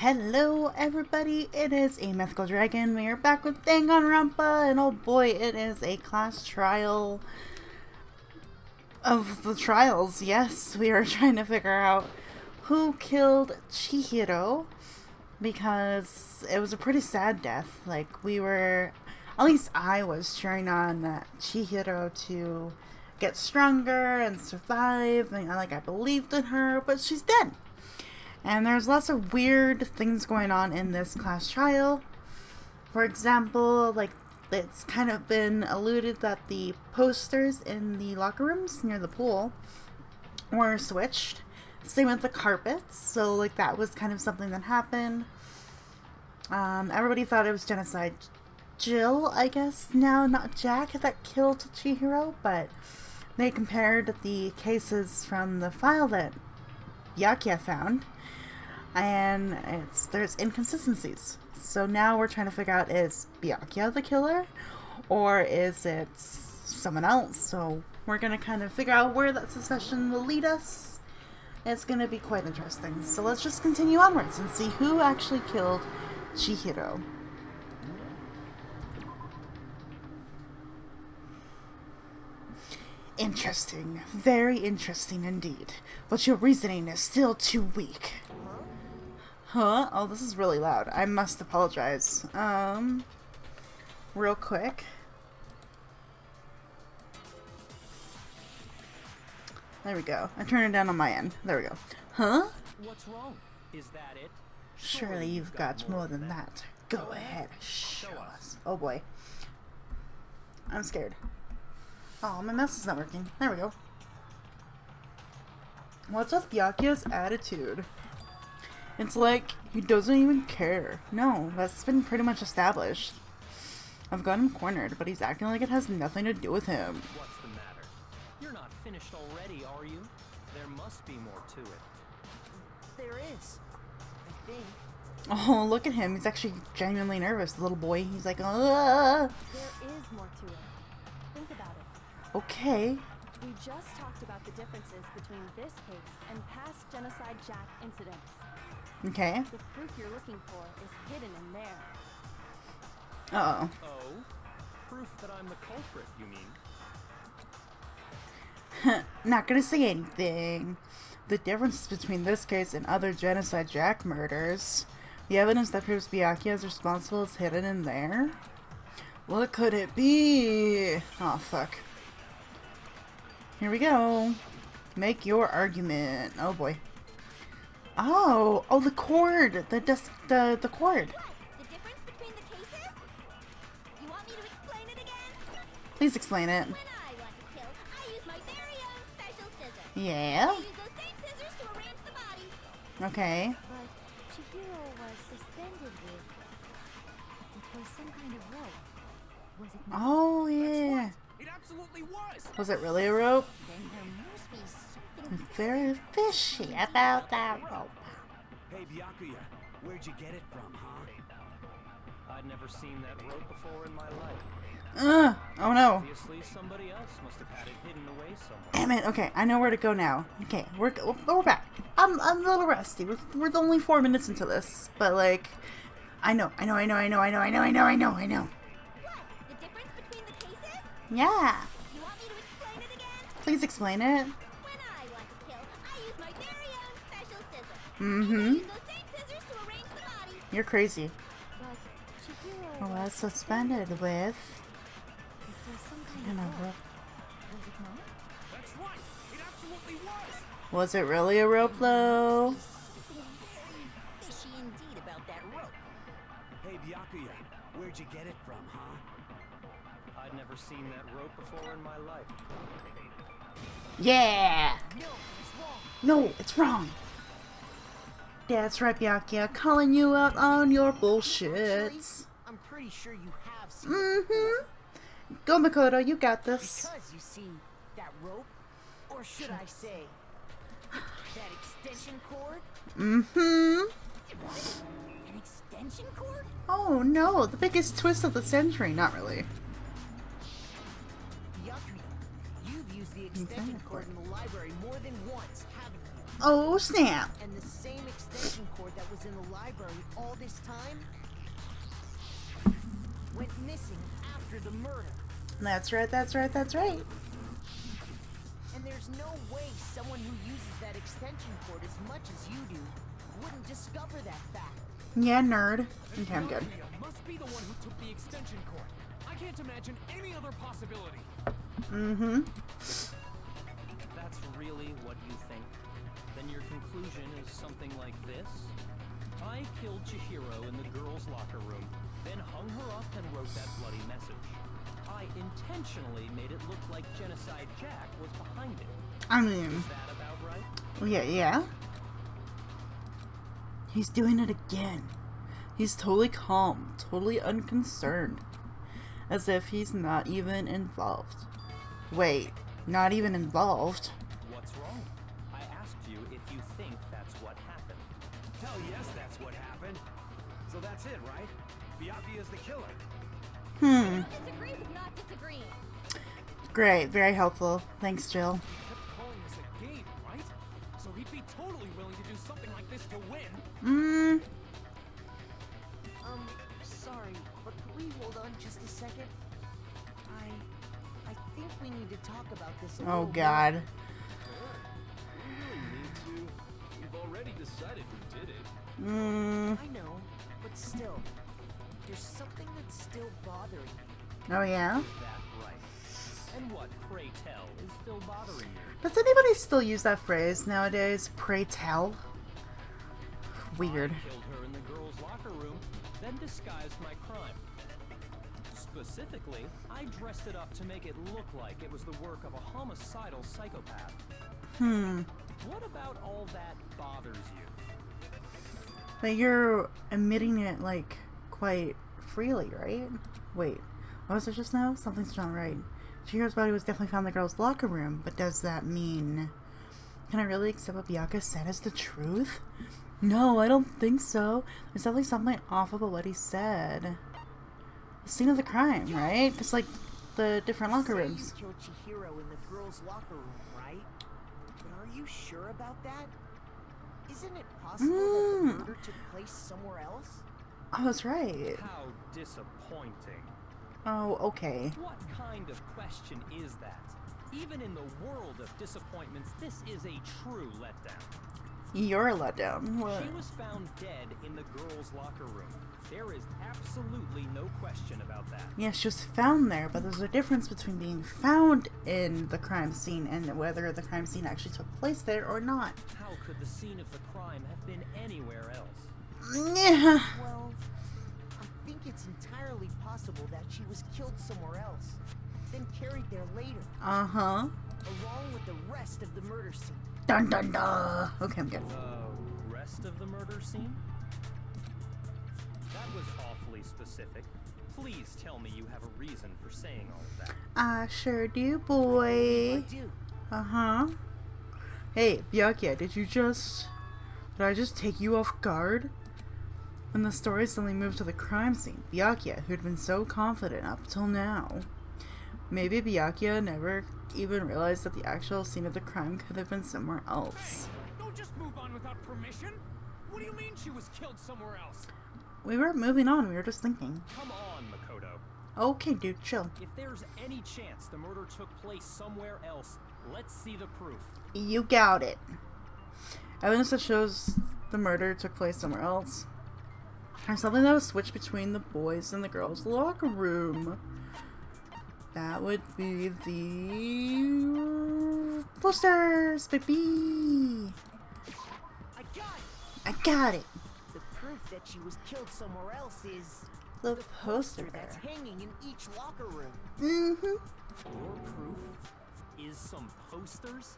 Hello everybody, it is a Mythical Dragon. We are back with Danganronpa, and oh boy, it is a class trial of the trials. Yes, we are trying to figure out who killed Chihiro, because it was a pretty sad death. Like, at least I was cheering on Chihiro to get stronger and survive, and I believed in her, but she's dead. And there's lots of weird things going on in this class trial. For example, it's kind of been alluded that the posters in the locker rooms near the pool were switched. Same with the carpets, so that was kind of something that happened. Everybody thought it was genocide. Jill, I guess now, not Jack, that killed Chihiro, but they compared the cases from the file that Byakuya found, and there's inconsistencies. So now we're trying to figure out, is Byakuya the killer, or is it someone else? So we're going to kind of figure out where that suspicion will lead us. It's going to be quite interesting. So let's just continue onwards and see who actually killed Chihiro. Interesting. Very interesting indeed. But your reasoning is still too weak. Huh? Oh, this is really loud. I must apologize. Real quick. There we go. I turned it down on my end. There we go. Huh? What's wrong? Is that it? Surely you've got more than that. Go ahead. Show us. Oh boy. I'm scared. Oh, my mouse is not working. There we go. What's with Byakuya's attitude? It's like he doesn't even care. No, that's been pretty much established. I've got him cornered, but he's acting like it has nothing to do with him. What's the matter? You're not finished already, are you? There must be more to it. There is, I think. Oh, look at him. He's actually genuinely nervous, the little boy. He's like, ugh. There is more to it. Think about it. Okay. We just talked about the differences between this case and past Genocide Jack incidents. Okay. The proof you're looking for is hidden in there. Uh-oh. Oh? Proof that I'm the culprit, you mean? Not gonna say anything. The differences between this case and other Genocide Jack murders. The evidence that proves Byakuya is responsible is hidden in there. What could it be? Oh, fuck. Here we go. Make your argument. Oh, boy. Oh, the cord. The cord. What? The difference between the cases? You want me to explain it again? Please explain it. When I want to kill, I use my very own special scissors. Yeah? I use those same scissors to arrange the body. Okay. But Chihiro was suspended with... It was some kind of rope. Was it not? Oh, yeah. It absolutely was! Was it really a rope? Then there must be something. I'm very fishy about that rope. Hey Byakuya, where'd you get it from, huh? I'd never seen that rope before in my life. Oh no. Obviously, somebody else must have had it hidden away somewhere. Damn it. Okay, I know where to go now. Okay, we're back. I'm a little rusty. We're only 4 minutes into this, but I know. What? The difference between the cases? Yeah. You want me to explain it again? Please explain it. When I want to kill, I use my very own special scissors. Mm-hmm. I use those same scissors to arrange the body. You're crazy. But Chihiro Was suspended with It was some kind a of rope. rope. Was it not? That's right! It absolutely was! Was it really a rope though? Something very fishy indeed about that rope. Hey Byakuya, where'd you get it from, huh? I'd never seen that rope before in my life. Yeah. No, it's wrong. No, it's wrong. That's right, Byakuya. Calling you out on your bullshit. I'm pretty sure you have seen Mm-hmm. Go, Makoto. You got this. Because you see, that rope, or should I say, that extension cord? Mm-hmm. An extension cord? Oh no, the biggest twist of the century. Not really. Byakuya, you've used the extension cord in the library more than once, haven't you? Oh snap. And the same extension cord that was was in the library all this time? Went missing after the murder. That's right, that's right, that's right. And there's no way someone who uses that extension cord as much as you do wouldn't discover that fact. Yeah, nerd. Okay, I'm good. Byakuya must be the one who took the extension cord. I can't imagine any other possibility. Mm-hmm. That's really what you think? Then your conclusion is something like this? I killed Chihiro in the girls' locker room, then hung her up and wrote that bloody message. I intentionally made it look like Genocide Jack was behind it. I mean, Is that about right? yeah. He's doing it again. He's totally calm, totally unconcerned. As if he's not even involved. Wait, not even involved? What's wrong? I asked you if you think that's what happened. Hell yes, that's what happened. So that's it, right? Byakuya's the killer. Disagree with not disagreeing. Great, very helpful. Thanks, Jill. He kept calling this a game, right? So he'd be totally willing to do something like this to win. Sorry, but could we hold on just a second? I think we need to talk about this a Oh little god. more. We really need to. We've already decided who did it. I know, but still, there's something that's still bothering me. Oh yeah? That right. And what, pray tell, is still bothering you? Does anybody still use that phrase nowadays? Pray tell? Weird. I killed her in the girls' locker room, then disguised my crime. Specifically, I dressed it up to make it look like it was the work of a homicidal psychopath. What about all that bothers you? But you're admitting it, like, quite freely, right? Wait, what was it just now? Something's not right. Chihiro's body was definitely found in the girls' locker room, but does that mean... Can I really accept what Byakuya said as the truth? No, I don't think so. There's definitely something off about what he said. The scene of the crime, right? Just like the different locker Say rooms. You killed Chihiro in the girls' locker room, right? But are you sure about that? Isn't it possible that the murder took place somewhere else? Oh, that's right. How disappointing. Oh, okay. What kind of question is that? Even in the world of disappointments, this is a true letdown. You're a letdown. What? She was found dead in the girls' locker room. There is absolutely no question about that. Yeah, she was found there, but there's a difference between being found in the crime scene and whether the crime scene actually took place there or not. How could the scene of the crime have been anywhere else? Yeah. Well, I think it's entirely possible that she was killed somewhere else, then carried there later, Uh-huh. along with the rest of the murder scene. Dun dun dun. Okay, I'm good. Rest of the murder scene? That was awfully specific. Please tell me you have a reason for saying all of that. I sure do, I boy. do. Uh-huh. Hey, Byakuya, did I just take you off guard? When the story suddenly moved to the crime scene, Byakuya, who'd been so confident up till now. Maybe Byakuya never even realized that the actual scene of the crime could have been somewhere else. Hey, don't just move on without permission. What do you mean she was killed somewhere else? We were moving on, we were just thinking. Come on, Makoto. Okay, dude, chill. If there's any chance the murder took place somewhere else, let's see the proof. You got it. Evidence that shows the murder took place somewhere else. Or something that was switched between the boys and the girls' locker room. That would be the posters, baby. I got it. The proof that she was killed somewhere else is The poster. that's hanging in each locker room. Mm-hmm. Your proof is some posters?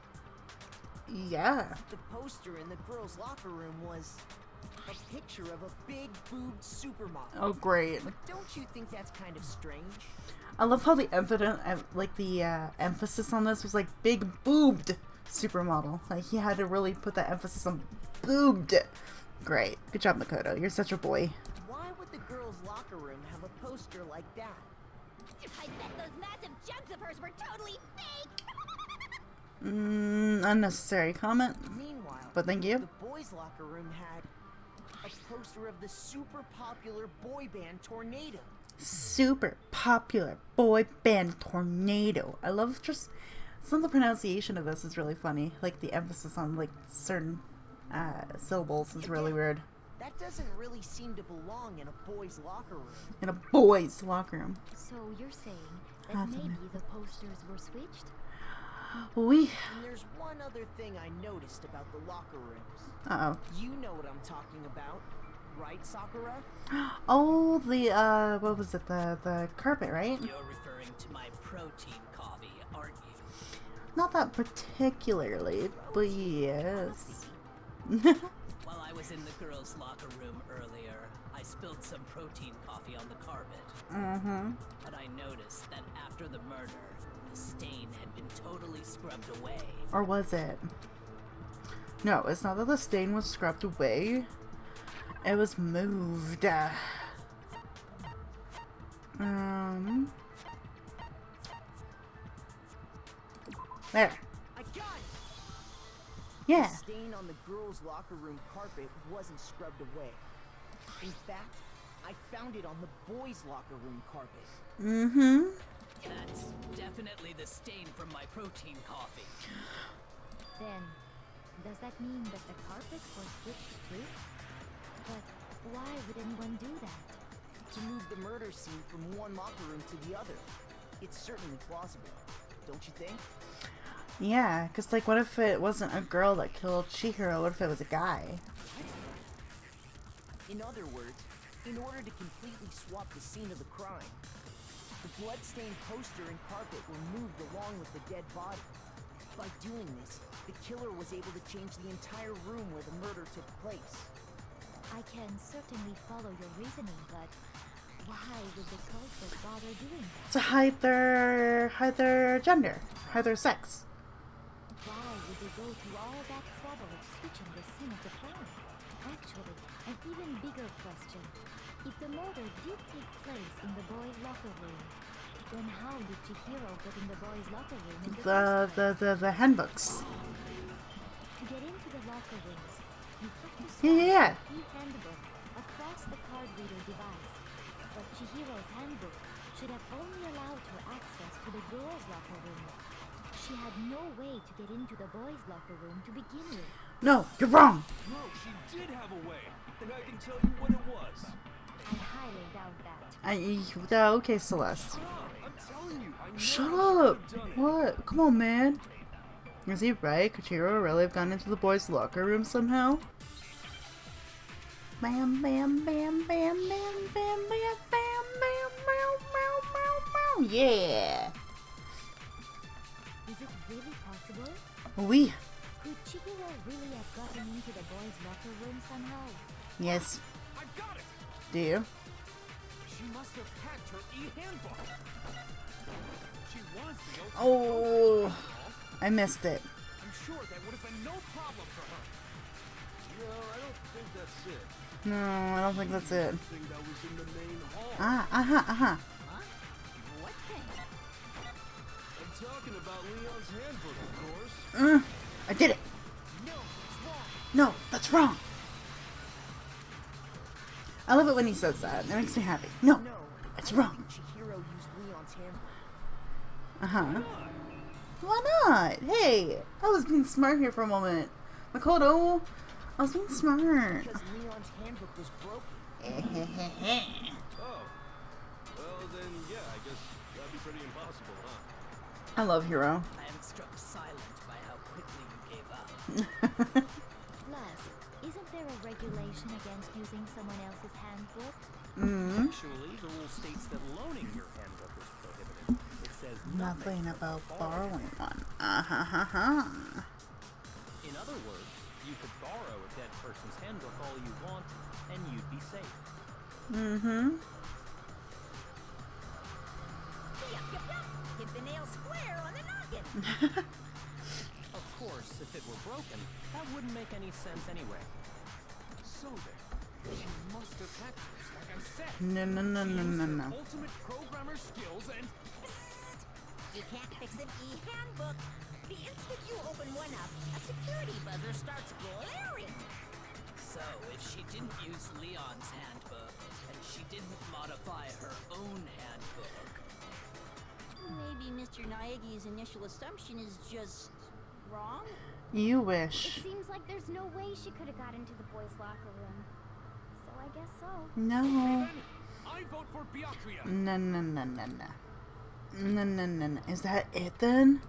Yeah. The poster in the girls' locker room was a picture of a big boobed supermodel. Oh, great. Don't you think that's kind of strange? I love how the emphasis on this was like big boobed supermodel. Like he had to really put that emphasis on boobed. Great. Good job, Makoto. You're such a boy. Why would the girls' locker room have a poster like that? I bet those massive jugs of hers were totally fake. Unnecessary comment. Meanwhile, But thank you. the boys' locker room had a a poster of the super popular boy band Tornado. Super popular boy band Tornado. I love just some of the pronunciation of this is really funny. Like the emphasis on like certain syllables is really weird. That doesn't really seem to belong in a boys' locker room. In a boys' locker room. So you're saying that maybe the posters were switched? We. And there's one other thing I noticed about the locker rooms. Uh-oh. You know what I'm talking about, right, Sakura? Oh, the, what was it? The carpet, right? You're referring to my protein coffee, aren't you? Not that particularly, but yes. While I was in the girls' locker room earlier, I spilled some protein coffee on the carpet. Mm-hmm. But I noticed that after the murder, the stain had been totally scrubbed away. Or was it? No, it's not that the stain was scrubbed away. It was moved. There. I got it! Yeah. The stain on the girls' locker room carpet wasn't scrubbed away. In fact, I found it on the boys' locker room carpet. Mm-hmm. That's definitely the stain from my protein coffee. Then, does that mean that the carpets were switched too? But why would anyone do that? To move the murder scene from one locker room to the other. It's certainly plausible, don't you think? Yeah, because, like, what if it wasn't a girl that killed Chihiro? What if it was a guy? In other words, in order to completely swap the scene of the crime, the blood-stained poster and carpet were moved along with the dead body. By doing this, the killer was able to change the entire room where the murder took place. I can certainly follow your reasoning, but why would the culprit bother doing that? To hide their gender, hide their sex. Why would they go to all that trouble of switching the scene of the crime? Actually, an even bigger question. If the murder did take place in the boys' locker room, then how did Chihiro get in the boys' locker room in the first place? The handbooks. To get into the locker rooms, you have to Yeah. scan the handbook across the card reader device. But Chihiro's handbook should have only allowed her access to the girls' locker room. She had no way to get into the boys' locker room to begin with. No, you're wrong. No, she did have a way, and I can tell you what it was. I highly doubt that. Okay, Celeste. Shut up! I'm telling you, I know Shut I up. should've done it. What? Come on, man. Is he right? Could Chihiro really have gone into the boys' locker room somehow? Bam, bam, bam, bam, bam, bam, bam, bam, bam, bam, bam, bam, yeah. Is it really possible? Oui. Could Chihiro really have gotten into the boys' locker room somehow? Yes. I got it! Do you? She must have hacked her e-handbook. She was the ultimate Oh, culprit, I missed it. I'm sure that would have been no problem for her. No, I don't think that's it. No, I don't think that's it. I think that was in the main hall. Uh-huh. What thing? I'm talking about Leon's handbook, of course. I did it. No, it's wrong. No, that's wrong. I love it when he says that. It makes me happy. No, No, it's I don't wrong. think Chihiro used Leon's handbook. Uh-huh. Why not? Hey, I was being smart here for a moment. Makoto, I was being smart. Because Leon's handbook was broken. Oh. Well, then, yeah, I guess that'd be pretty impossible, huh? I love Hero. I am struck silent by how quickly you gave up. Plus, isn't there a regulation against using someone else's handbook? Actually, the rule states that loaning your handbook is prohibited. It says Nothing about borrowing one. In other words, you could borrow a dead person's handbook all you want, and you'd be safe. Yup. Hit the nail square on the noggin. Of course, if it were broken, that wouldn't make any sense anyway. So then, she must have hacked hers, like I said. No. Ultimate programmer skills and You can't fix an e-handbook. The instant you open one up, a security buzzer starts blaring. So, if she didn't use Leon's handbook, and she didn't modify her own handbook. Maybe Mr. Naegi's initial assumption is just wrong? You It wish. seems like there's no way she could have got into the boys' locker room. So I guess so. No. Then I vote for Byakuya. No, no, no, no, no. No, no, no, no. Is that it then?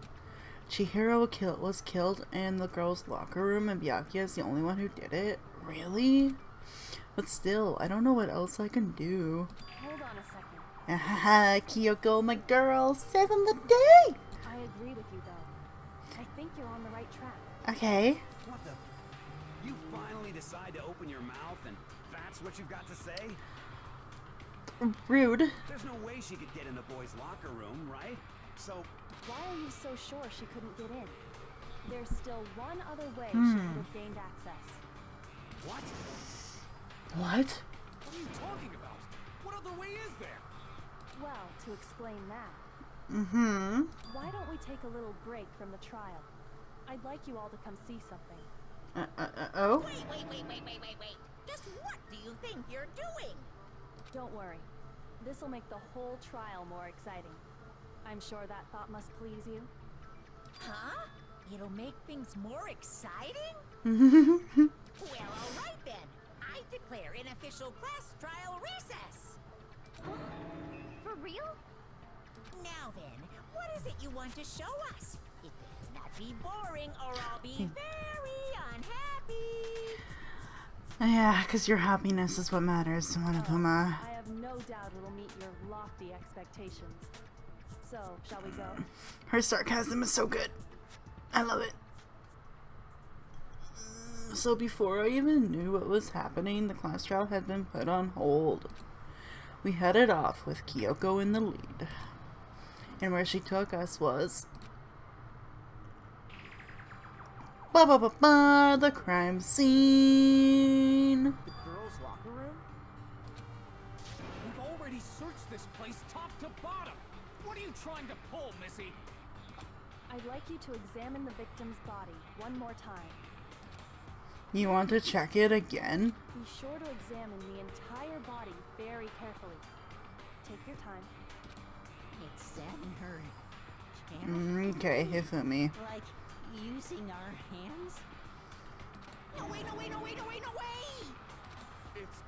Chihiro was killed in the girls' locker room and Byakuya is the only one who did it? Really? But still, I don't know what else I can do. Hold on a second. Haha, Kyoko, my girl, save the day! I agree with you, though. I think you're on the right track. Okay. What the? You finally decide to open your mouth and that's what you've got to say? Rude. There's no way she could get in the boys' locker room, right? So, Why are you so sure she couldn't get in? There's still one other way she could have gained access. what? What? What are you talking about? What other way is there? Well, to explain that, Mm-hmm. why don't we take a little break from the trial? I'd like you all to come see something. Oh? Wait. Just what do you think you're doing? Don't worry. This'll make the whole trial more exciting. I'm sure that thought must please you. Huh? It'll make things more exciting? Oh. Well, all right then. I declare an official class trial recess. For real? Now then, what is it you want to show us? It better not be boring or I'll be very unhappy. Yeah, because your happiness is what matters, Monokuma. I have no doubt it'll meet your lofty expectations. So, shall we go? Her sarcasm is so good. I love it. So before I even knew what was happening, the class trial had been put on hold. We headed off with Kyoko in the lead. And where she took us was... the crime scene. The girls' locker room? We've already searched this place top to bottom. What are you trying to pull, Missy? I'd like you to examine the victim's body one more time. You want to check it again? Be sure to examine the entire body very carefully. Take your time. Examine her carefully. Okay, Hifumi. Like using our hands? No way! It's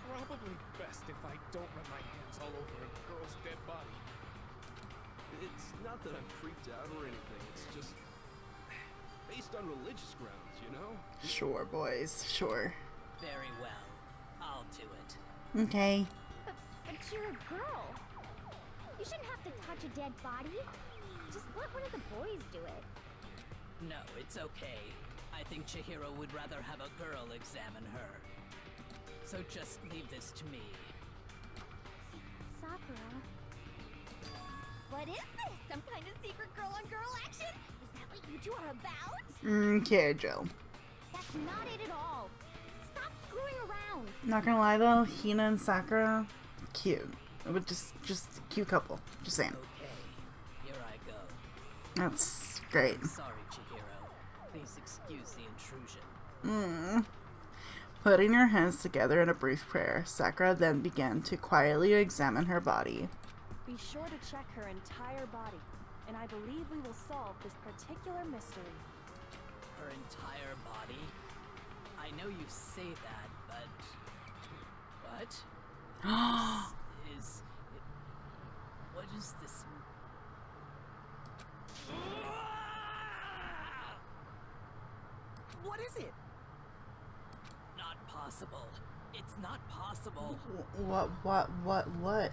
probably best if I don't run my hands all over a girl's dead body. It's not that I'm freaked out or anything. It's just based on religious grounds, you know? Sure, boys. Sure. Very well. I'll do it. Okay. But you're a girl. You shouldn't have to touch a dead body. Just let one of the boys do it. No, it's okay. I think Chihiro would rather have a girl examine her. So just leave this to me. Sakura. What is this? Some kind of secret girl-on-girl action? Is that what you two are about? Okay, Joe. That's not it at all. Stop screwing around. Not gonna lie though, Hina and Sakura, cute. It would just cute couple. Just saying. Okay, here I go. That's great. Sorry, Chihiro. Please excuse the intrusion. Putting her hands together in a brief prayer, Sakura then began to quietly examine her body. Be sure to check her entire body, and I believe we will solve this particular mystery. Her entire body? I know you say that, but... What? What is this? What is it? Not possible. It's not possible. What?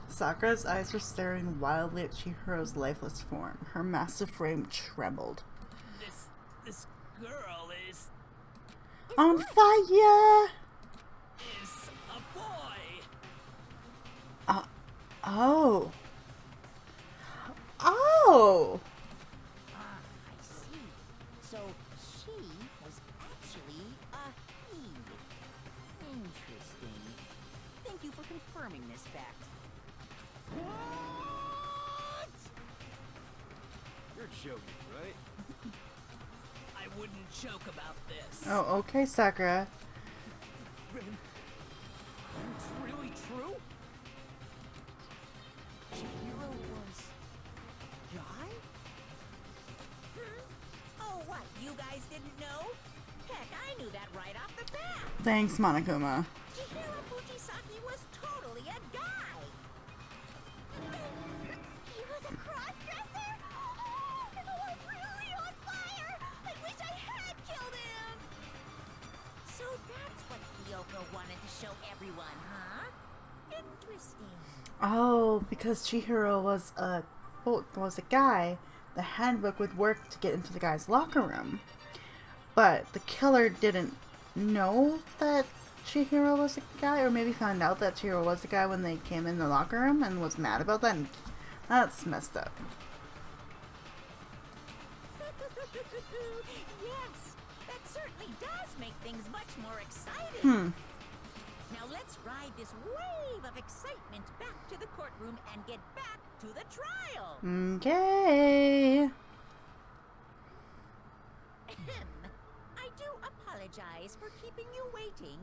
Sakura's eyes were staring wildly at Chihiro's lifeless form. Her massive frame trembled. This girl is On fire! a boy. Oh. Oh! Ah, I see. So she was actually a he. Interesting. Thank you for confirming this fact. What? You're joking, right? I wouldn't joke about this. Oh, okay, Sakura. you guys didn't know? Heck, I knew that right off the bat. Thanks, Monokuma. Chihiro Fujisaki was totally a guy. He was a cross-dresser? Oh, I'm really on fire! I wish I had killed him! So that's what Kyoko wanted to show everyone, huh? Interesting. Oh, because Chihiro was a guy, the handbook would work to get into the guy's locker room. But the killer didn't know that Chihiro was a guy, or maybe found out that Chihiro was a guy when they came in the locker room and was mad about that. And that's messed up. Yes, that certainly does make things much more exciting. Now let's ride this wave of excitement back to the courtroom and get back to the trial. Okay. I do apologize for keeping you waiting.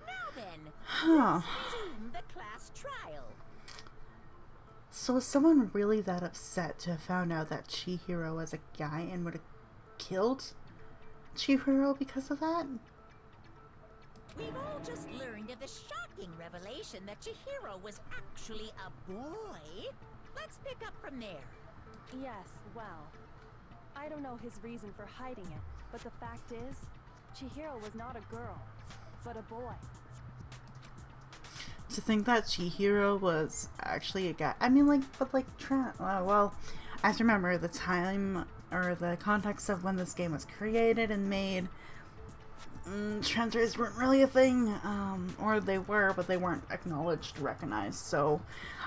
Now then, Huh. let's resume the class trial. So was someone really that upset to have found out that Chihiro was a guy and would have killed Chihiro because of that? We've all just learned of the shocking revelation that Chihiro was actually a boy. Let's pick up from there. Yes, well, I don't know his reason for hiding it, but the fact is, Chihiro was not a girl, but a boy. To think that Chihiro was actually a guy. I mean, like, but like, well, I have to remember the time or the context of when this game was created and made. Transfers weren't really a thing, or they were, but they weren't acknowledged, recognized. So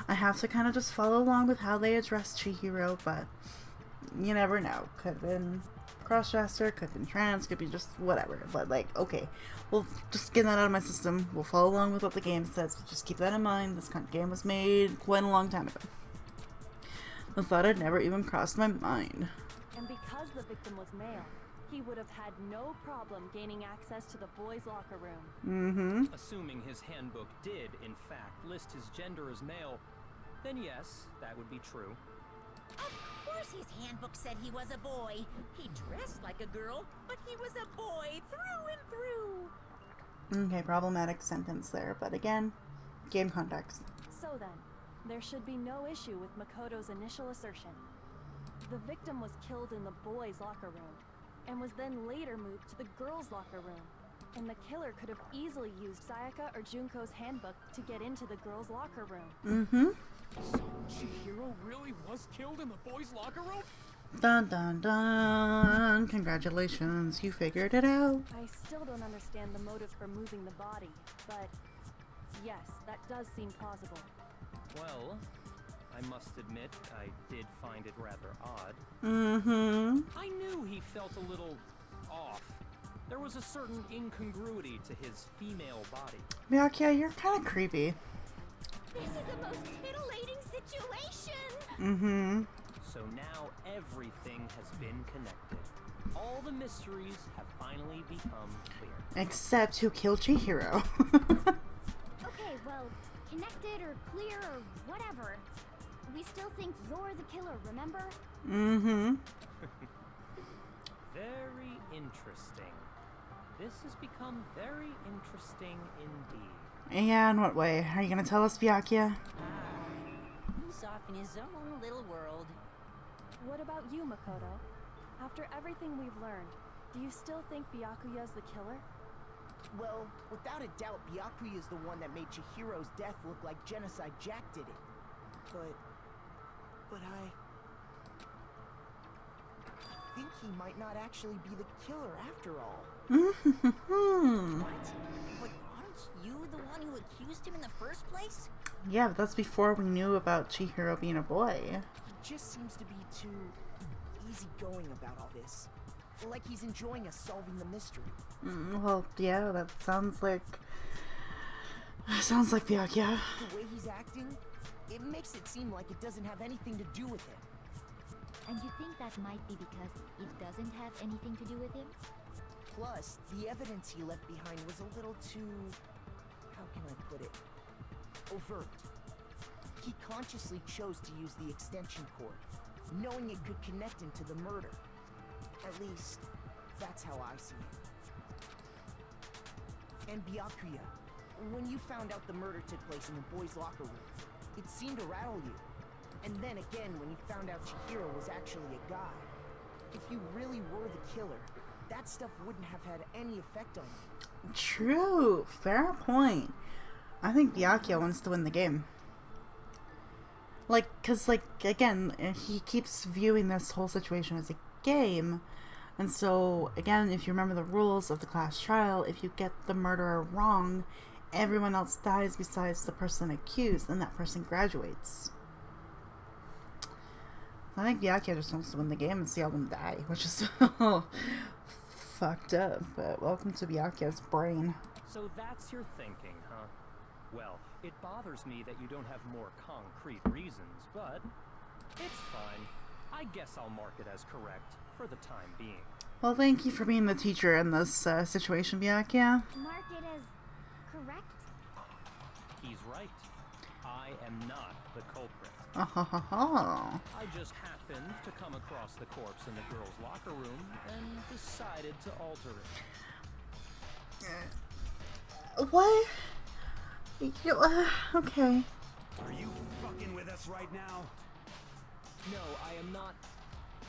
I have to kind of just follow along with how they address Chihiro, but you never know. Could have been cross-dresser, could have been trans, could be just whatever. But like, okay, we'll just get that out of my system. We'll follow along with what the game says, but just keep that in mind. This kind of game was made quite a long time ago. The thought had never even crossed my mind. And because the victim was male, he would have had no problem gaining access to the boys' locker room. Assuming his handbook did, in fact, list his gender as male, then yes, that would be true. Of course his handbook said he was a boy. He dressed like a girl, but he was a boy through and through. Okay, problematic sentence there, but again, game context. So then, there should be no issue with Makoto's initial assertion. The victim was killed in the boys' locker room, and was then later moved to the girls' locker room. And the killer could have easily used Sayaka or Junko's handbook to get into the girls' locker room. So Chihiro really was killed in the boys' locker room? Dun dun dun! Congratulations, you figured it out. I still don't understand the motive for moving the body, but yes, that does seem plausible. Well, I must admit, I did find it rather odd. I knew he felt a little off. There was a certain incongruity to his female body. Miyakya, you're kind of creepy. This is the most titillating situation! So now everything has been connected. All the mysteries have finally become clear. Except who killed Chihiro. Okay, well, connected or clear or whatever. We still think you're the killer, remember? Very interesting. This has become very interesting indeed. Yeah, in what way? Are you gonna tell us, Byakuya? He's off in his own little world. What about you, Makoto? After everything we've learned, do you still think Byakuya's the killer? Well, without a doubt, Byakuya is the one that made Chihiro's death look like Genocide Jack did it. But I think he might not actually be the killer after all. What? But aren't you the one who accused him in the first place? Yeah, but that's before we knew about Chihiro being a boy. He just seems to be too easygoing about all this. Like he's enjoying us solving the mystery. Well, yeah, that sounds like Byakuya. The way he's acting, it makes it seem like it doesn't have anything to do with him. And you think that might be because it doesn't have anything to do with him? Plus, the evidence he left behind was a little too... how can I put it? Overt. He consciously chose to use the extension cord, knowing it could connect him to the murder. At least, That's how I see it. And Byakuya, when you found out the murder took place in the boys' locker room, it seemed to rattle you. And then again, when you found out Chihiro was actually a guy. If you really were the killer, that stuff wouldn't have had any effect on you. True. Fair point. I think Byakuya wants to win the game. Like, cause like, again, he keeps viewing this whole situation as a game. And so, again, if you remember the rules of the class trial, if you get the murderer wrong, everyone else dies besides the person accused, and that person graduates. I think Byakuya just wants to win the game and see all them die, which is fucked up, but welcome to Byakuya's brain. So that's your thinking, huh? Well, it bothers me that you don't have more concrete reasons, but it's fine. I guess I'll mark it as correct for the time being. Well, thank you for being the teacher in this situation, Byakuya. Mark it as correct? He's right. I am not the culprit. I just happened to come across the corpse in the girls' locker room and decided to alter it. What? Okay. Are you fucking with us right now? No, I am not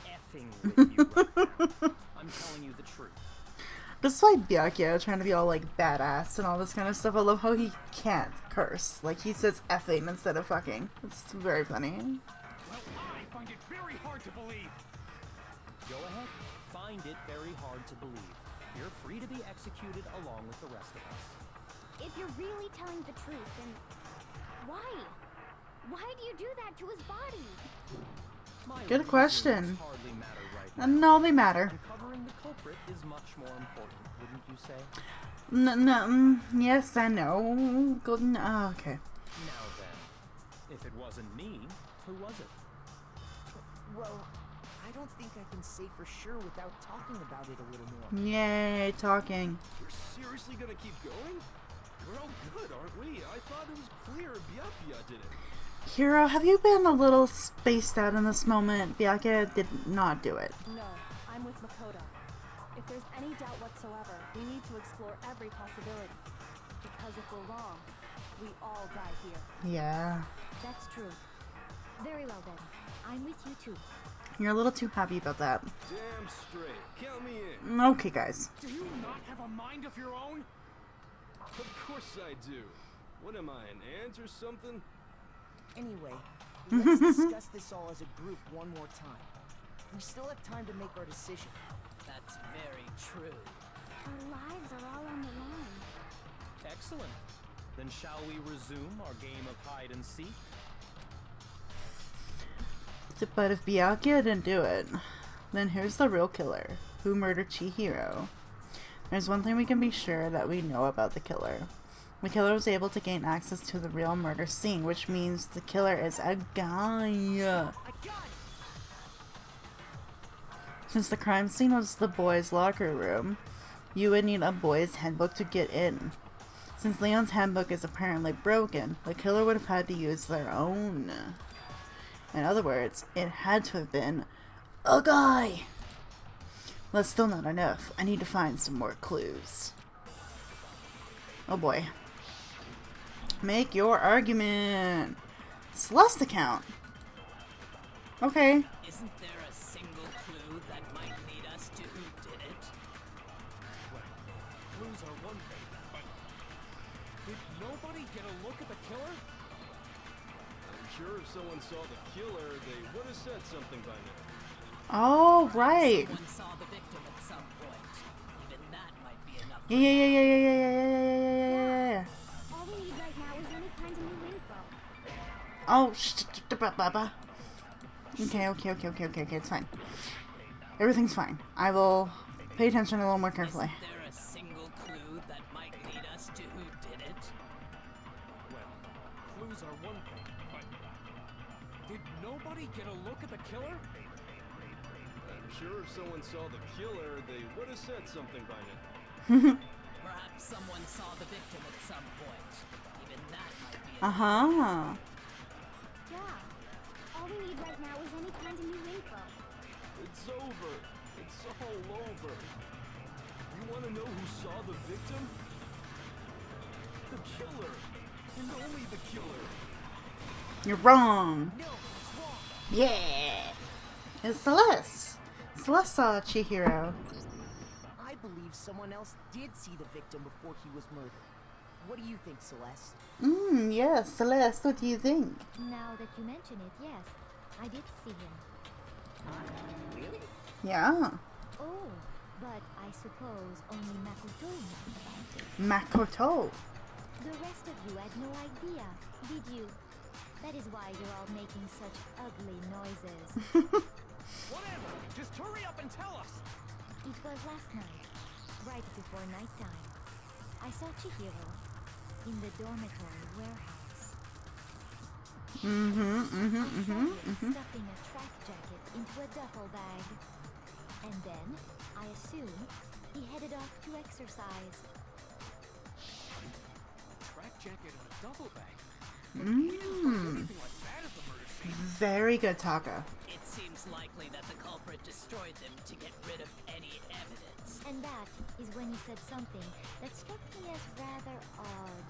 effing with you right now. I'm telling you the truth. Despite Byakuya trying to be all like badass and all this kind of stuff, I love how he can't curse. Like he says effing instead of fucking. It's very funny. Well, I find it very hard to believe. Go ahead. Find it very hard to believe. You're free to be executed along with the rest of us. If you're really telling the truth, then why? Why do you do that to his body? Good question. Hardly matter right now. No, they matter. Uncovering the culprit is much more important, wouldn't you say? No, yes, I know. Good. Okay. Now then, if it wasn't me, who was it? Well, I don't think I can say for sure without talking about it a little more. Yay, talking. We're seriously gonna keep going? We're all good, aren't we? I thought it was clear Byakuya did it. Hiro, have you been a little spaced out in this moment? Byakuya did not do it. No, I'm with Makoto. If there's any doubt whatsoever, we need to explore every possibility. Because if we're wrong, we all die here. Yeah. That's true. Very well then. I'm with you too. You're a little too happy about that. Damn straight. Count me in. Okay, guys. Do you not have a mind of your own? Of course I do. What am I, an ant or something? Anyway, let's discuss this all as a group one more time. We still have time to make our decision. That's very true. Our lives are all on the line. Excellent. Then shall we resume our game of hide and seek? But if Byakuya didn't do it, then who's the real killer? Who murdered Chihiro? There's one thing we can be sure that we know about the killer. The killer was able to gain access to the real murder scene, which means the killer is a guy. Since the crime scene was the boys' locker room, you would need a boys' handbook to get in. Since Leon's handbook is apparently broken, the killer would have had to use their own. In other words, it had to have been a guy. That's still not enough. I need to find some more clues. Oh boy. Make your argument. Celeste account. Okay. Isn't there a single clue that might lead us to who did it? Well, clues are one thing, but did nobody get a look at the killer? I'm sure if someone saw the killer, they would have said something by now. Oh, right. Someone saw the victim at some point. Even that might be enough. Yeah. All we need right now is any kind of new info. Oh, okay, it's fine. Everything's fine. I will pay attention a little more carefully. Isn't there a single clue that might lead us to who did it? Well, clues are one thing, but did nobody get a look at the killer? I'm sure if someone saw the killer, they would have said something by now. Perhaps someone saw the victim at some point. Even that might be enough. Uh-huh. Yeah. All we need right now is any kind of new info. It's over. It's all over. want to know who saw the victim? The killer. And only the killer. You're wrong. No, it's wrong. Yeah. It's Celeste. Celeste saw Chihiro. I believe someone else did see the victim before he was murdered. What do you think, Celeste? Yes, Celeste, what do you think? Now that you mention it, yes, I did see him. Really? Yeah. Oh, but I suppose only Makoto knows about this. Makoto. The rest of you had no idea, did you? That is why you're all making such ugly noises. Whatever! Just hurry up and tell us! It was last night, right before nighttime. I saw Chihiro in the dormitory warehouse. I saw him stuffing a track jacket into a duffel bag. And then, I assume, he headed off to exercise. Track jacket and a duffel bag. But he didn't do anything like that at the murder scene. Very good, Taka. It seems likely that the culprit destroyed them to get rid of any evidence. And that is when he said something that struck me as rather odd.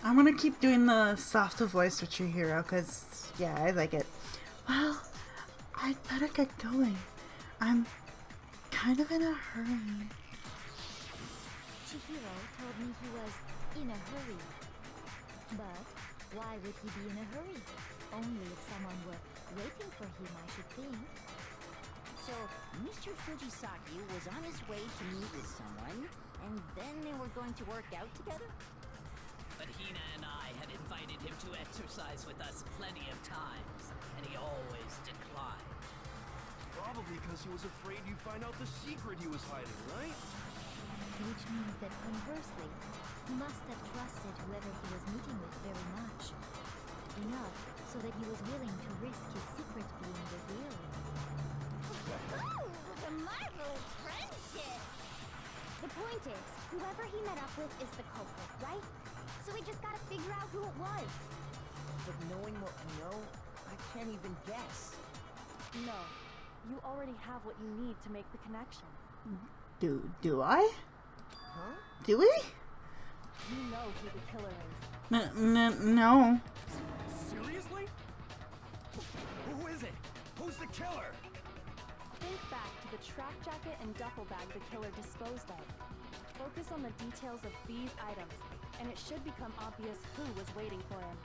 I'm gonna keep doing the softer voice with Chihiro, because, yeah, I like it. Well, I'd better get going. I'm kind of in a hurry. Chihiro told me he was in a hurry. But why would he be in a hurry? Only if someone were waiting for him, I should think. So, Mr. Fujisaki was on his way to meet with someone, and then they were going to work out together? But Hina and I had invited him to exercise with us plenty of times, and he always declined. Probably because he was afraid you'd find out the secret he was hiding, right? Which means that conversely, he must have trusted whoever he was meeting with very much. Enough so that he was willing to risk his secret being revealed. Oh, the marvelous friendship! The point is, whoever he met up with is the culprit, right? So we just gotta figure out who it was. But knowing what we know, I can't even guess. No, you already have what you need to make the connection. Do I? Huh? Do we? You know who the killer is. No. Seriously? Who is it? Who's the killer? Think back to the track jacket and duffel bag the killer disposed of. Focus on the details of these items, and it should become obvious who was waiting for him.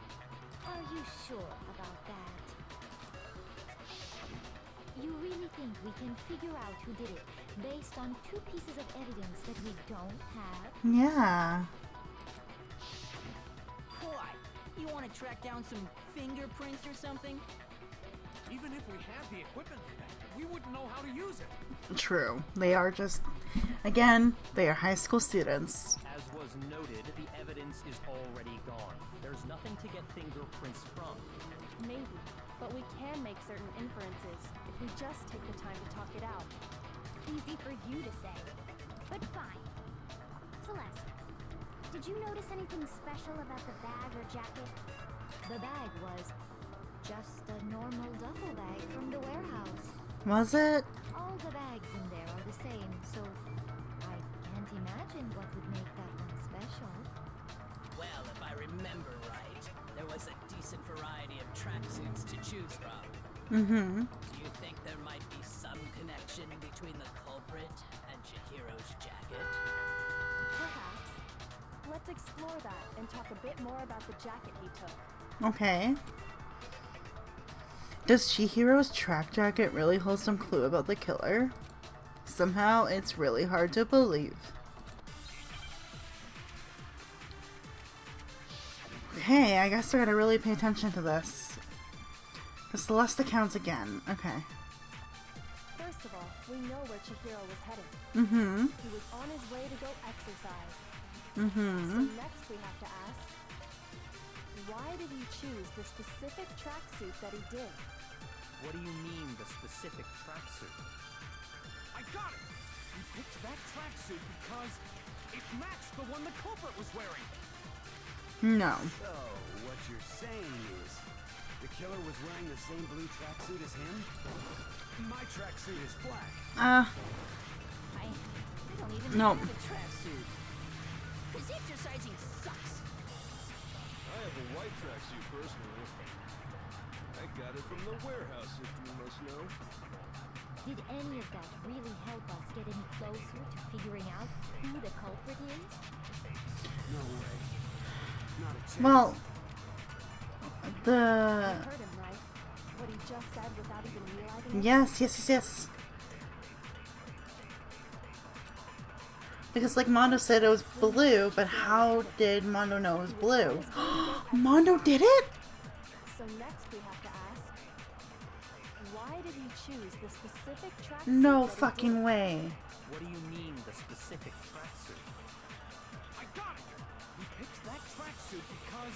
Are you sure about that? You really think we can figure out who did it based on two pieces of evidence that we don't have? Yeah. What? You want to track down some fingerprints or something? Even if we had the equipment for that, we wouldn't know how to use it. True. They are just, again, they are high school students. As was noted, the evidence is already gone. There's nothing to get fingerprints from. Maybe, but we can make certain inferences if we just take the time to talk it out. Easy for you to say, but fine. Celeste, did you notice anything special about the bag or jacket? The bag was just a normal duffel bag from the warehouse. Was it? All the bags in there are the same, so I can't imagine what would make that one special. Well, if I remember right, there was a decent variety of tracksuits to choose from. Do you think there might be some connection between the culprit and Chihiro's jacket? Perhaps. Let's explore that and talk a bit more about the jacket he took. Okay. Does Chihiro's track jacket really hold some clue about the killer? Somehow, it's really hard to believe. Okay, I guess I gotta really pay attention to this. The Celeste accounts again. Okay. First of all, we know where Chihiro was headed. He was on his way to go exercise. So next we have to ask, why did he choose the specific tracksuit that he did? What do you mean, the specific tracksuit? I got it! He picked that tracksuit because it matched the one the culprit was wearing. No. So, what you're saying is, The killer was wearing the same blue tracksuit as him? My tracksuit is black. I don't even No. have a tracksuit. Because exercising sucks. I have a white tracksuit personally. I got it from the warehouse, if you must know. Did any of that really help us get any closer to figuring out who the culprit is? No way. Not a chance. Well, You the heard him, right? What he just said without even realizing it? yes. Because like Mondo said it was blue, but how did Mondo know it was blue? Mondo did it? So next we have to ask, why did he choose the specific tracksuit? No that he fucking did? way. What do you mean, the specific tracksuit? I got it! He picked that tracksuit because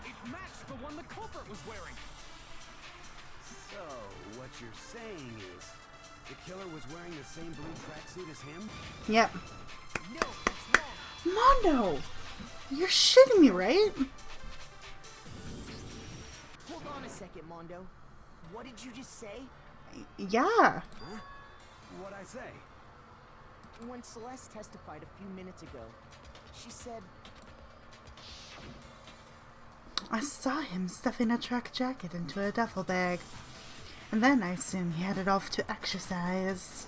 it matched the one the culprit was wearing. So, what you're saying is, the killer was wearing the same blue tracksuit as him? Yep. No, that's wrong. Mondo! You're shitting me, right? Hold on a second, Mondo. What did you just say? Yeah. Huh? What'd I say? When Celeste testified a few minutes ago, she said, I saw him stuffing a track jacket into a duffel bag. And then I assume he headed off to exercise.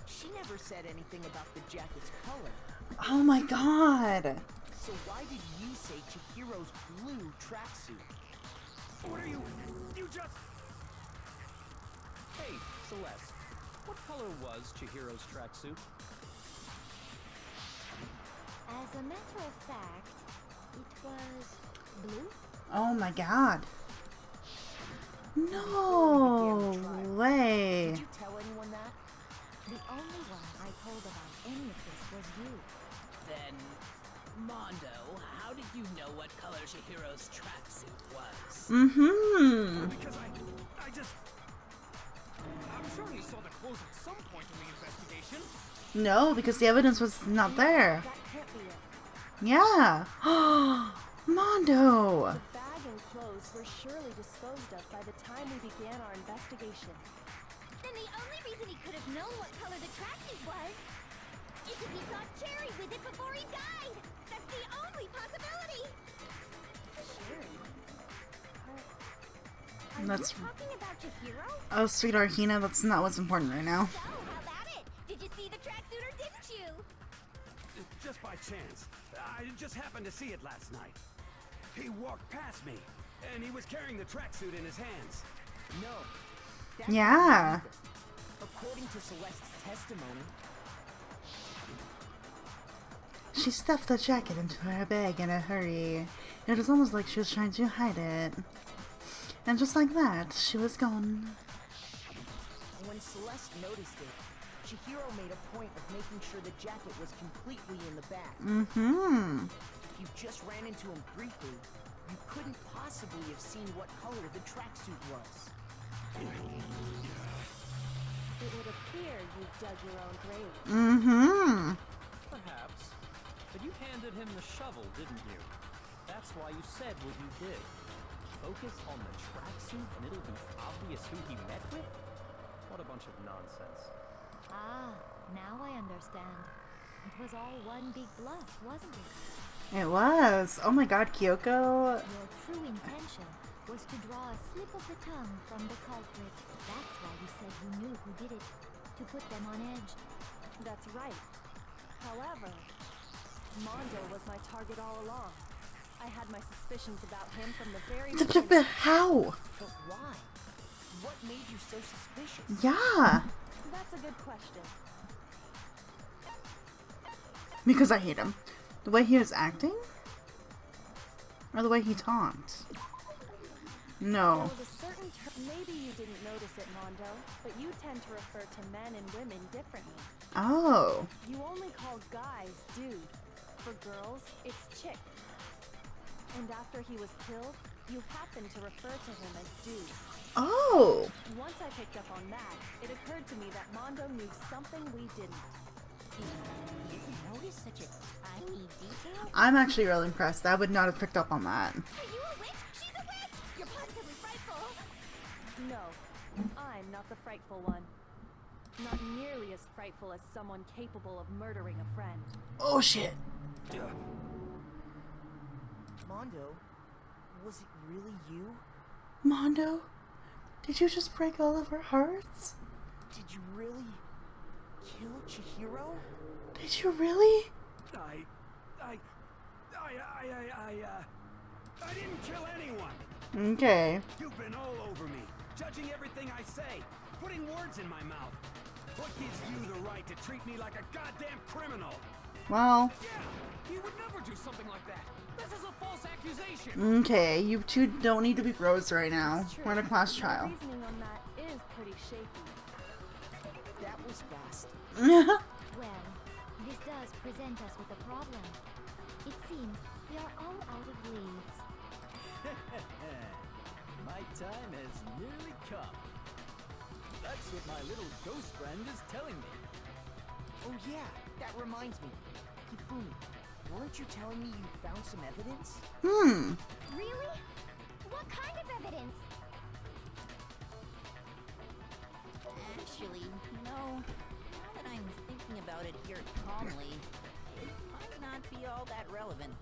she never said anything about the jacket's color. Oh my god. So why did you say Chihiro's blue tracksuit? What are you just... Hey, Celeste, what color was Chihiro's tracksuit? As a matter of fact, it was blue. Oh my god. No way. Did you tell anyone that? The only one I told about any of this was you. Then, Mondo, how did you know what color Chihiro's tracksuit was? Mm-hmm. Because I just... I'm sure he saw the clothes at some point in the investigation. No, because the evidence was not there. That can't be it. Yeah. Mondo. The bag and clothes were surely disposed of by the time we began our investigation. Then the only reason he could have known what color the tracksuit was is if he saw Cherry with it before he died. That's the only possibility. Cherry? Are That's- you talking about Chihiro? Oh, sweetheart Hina, that's not what's important right now. So, how about it? Did you see the tracksuit or didn't you? Just by chance. I just happened to see it last night. He walked past me, and he was carrying the tracksuit in his hands. No. That's Yeah. not either. According to Celeste's testimony, She stuffed the jacket into her bag in a hurry. It was almost like she was trying to hide it. And just like that, she was gone. when Celeste noticed it, Chihiro made a point of making sure the jacket was completely in the bag. Mm-hmm. If you just ran into him briefly, you couldn't possibly have seen what color the tracksuit was. It would appear you dug your own grave. Mm-hmm. Perhaps. But you handed him the shovel, didn't you? That's why you said what you did. Focus on the tracksuit and it'll be obvious who he met with? What a bunch of nonsense. Ah, now I understand. It was all one big bluff, wasn't it? It was. Oh my god, Kyoko. Your true intention was to draw a slip of the tongue from the culprit. That's why you said you knew who did it. To put them on edge. That's right. However, Mondo was my target all along. I had my suspicions about him from the very beginning. How? But why? What made you so suspicious? Yeah. That's a good question. Because I hate him. The way he was acting? Or the way he talked? There No. was a certain maybe you didn't notice it, Mondo, but you tend to refer to men and women differently. Oh. You only call guys dude. For girls, it's chick. And after he was killed, you happened to refer to him as dude. Oh. Once I picked up on that, it occurred to me that Mondo knew something we didn't. You noticed such a tiny detail? I'm actually really impressed. I would not have picked up on that. Are you a witch? She's a witch! You're No, I'm not the frightful one. Not nearly as frightful as someone capable of murdering a friend. Oh shit. Mondo, was it really you? Mondo, did you just break all of our hearts? Did you really kill Chihiro? Did you really? I didn't kill anyone. Okay. You've been all over me, judging everything I say, putting words in my mouth. What gives you the right to treat me like a goddamn criminal? Well. Yeah, he would never do something like that. This is a false accusation. Okay, you two don't need to be bros right now. We're in a class trial. Your reasoning on that is pretty shaky. That was fast. Well, this does present us with a problem. It seems we are all out of leads. My time has nearly come. That's what my little ghost friend is telling me. Oh yeah, that reminds me. Hifumi, weren't you telling me you found some evidence? Really? What kind of evidence? Actually, now that I'm thinking about it here calmly, it might not be all that relevant.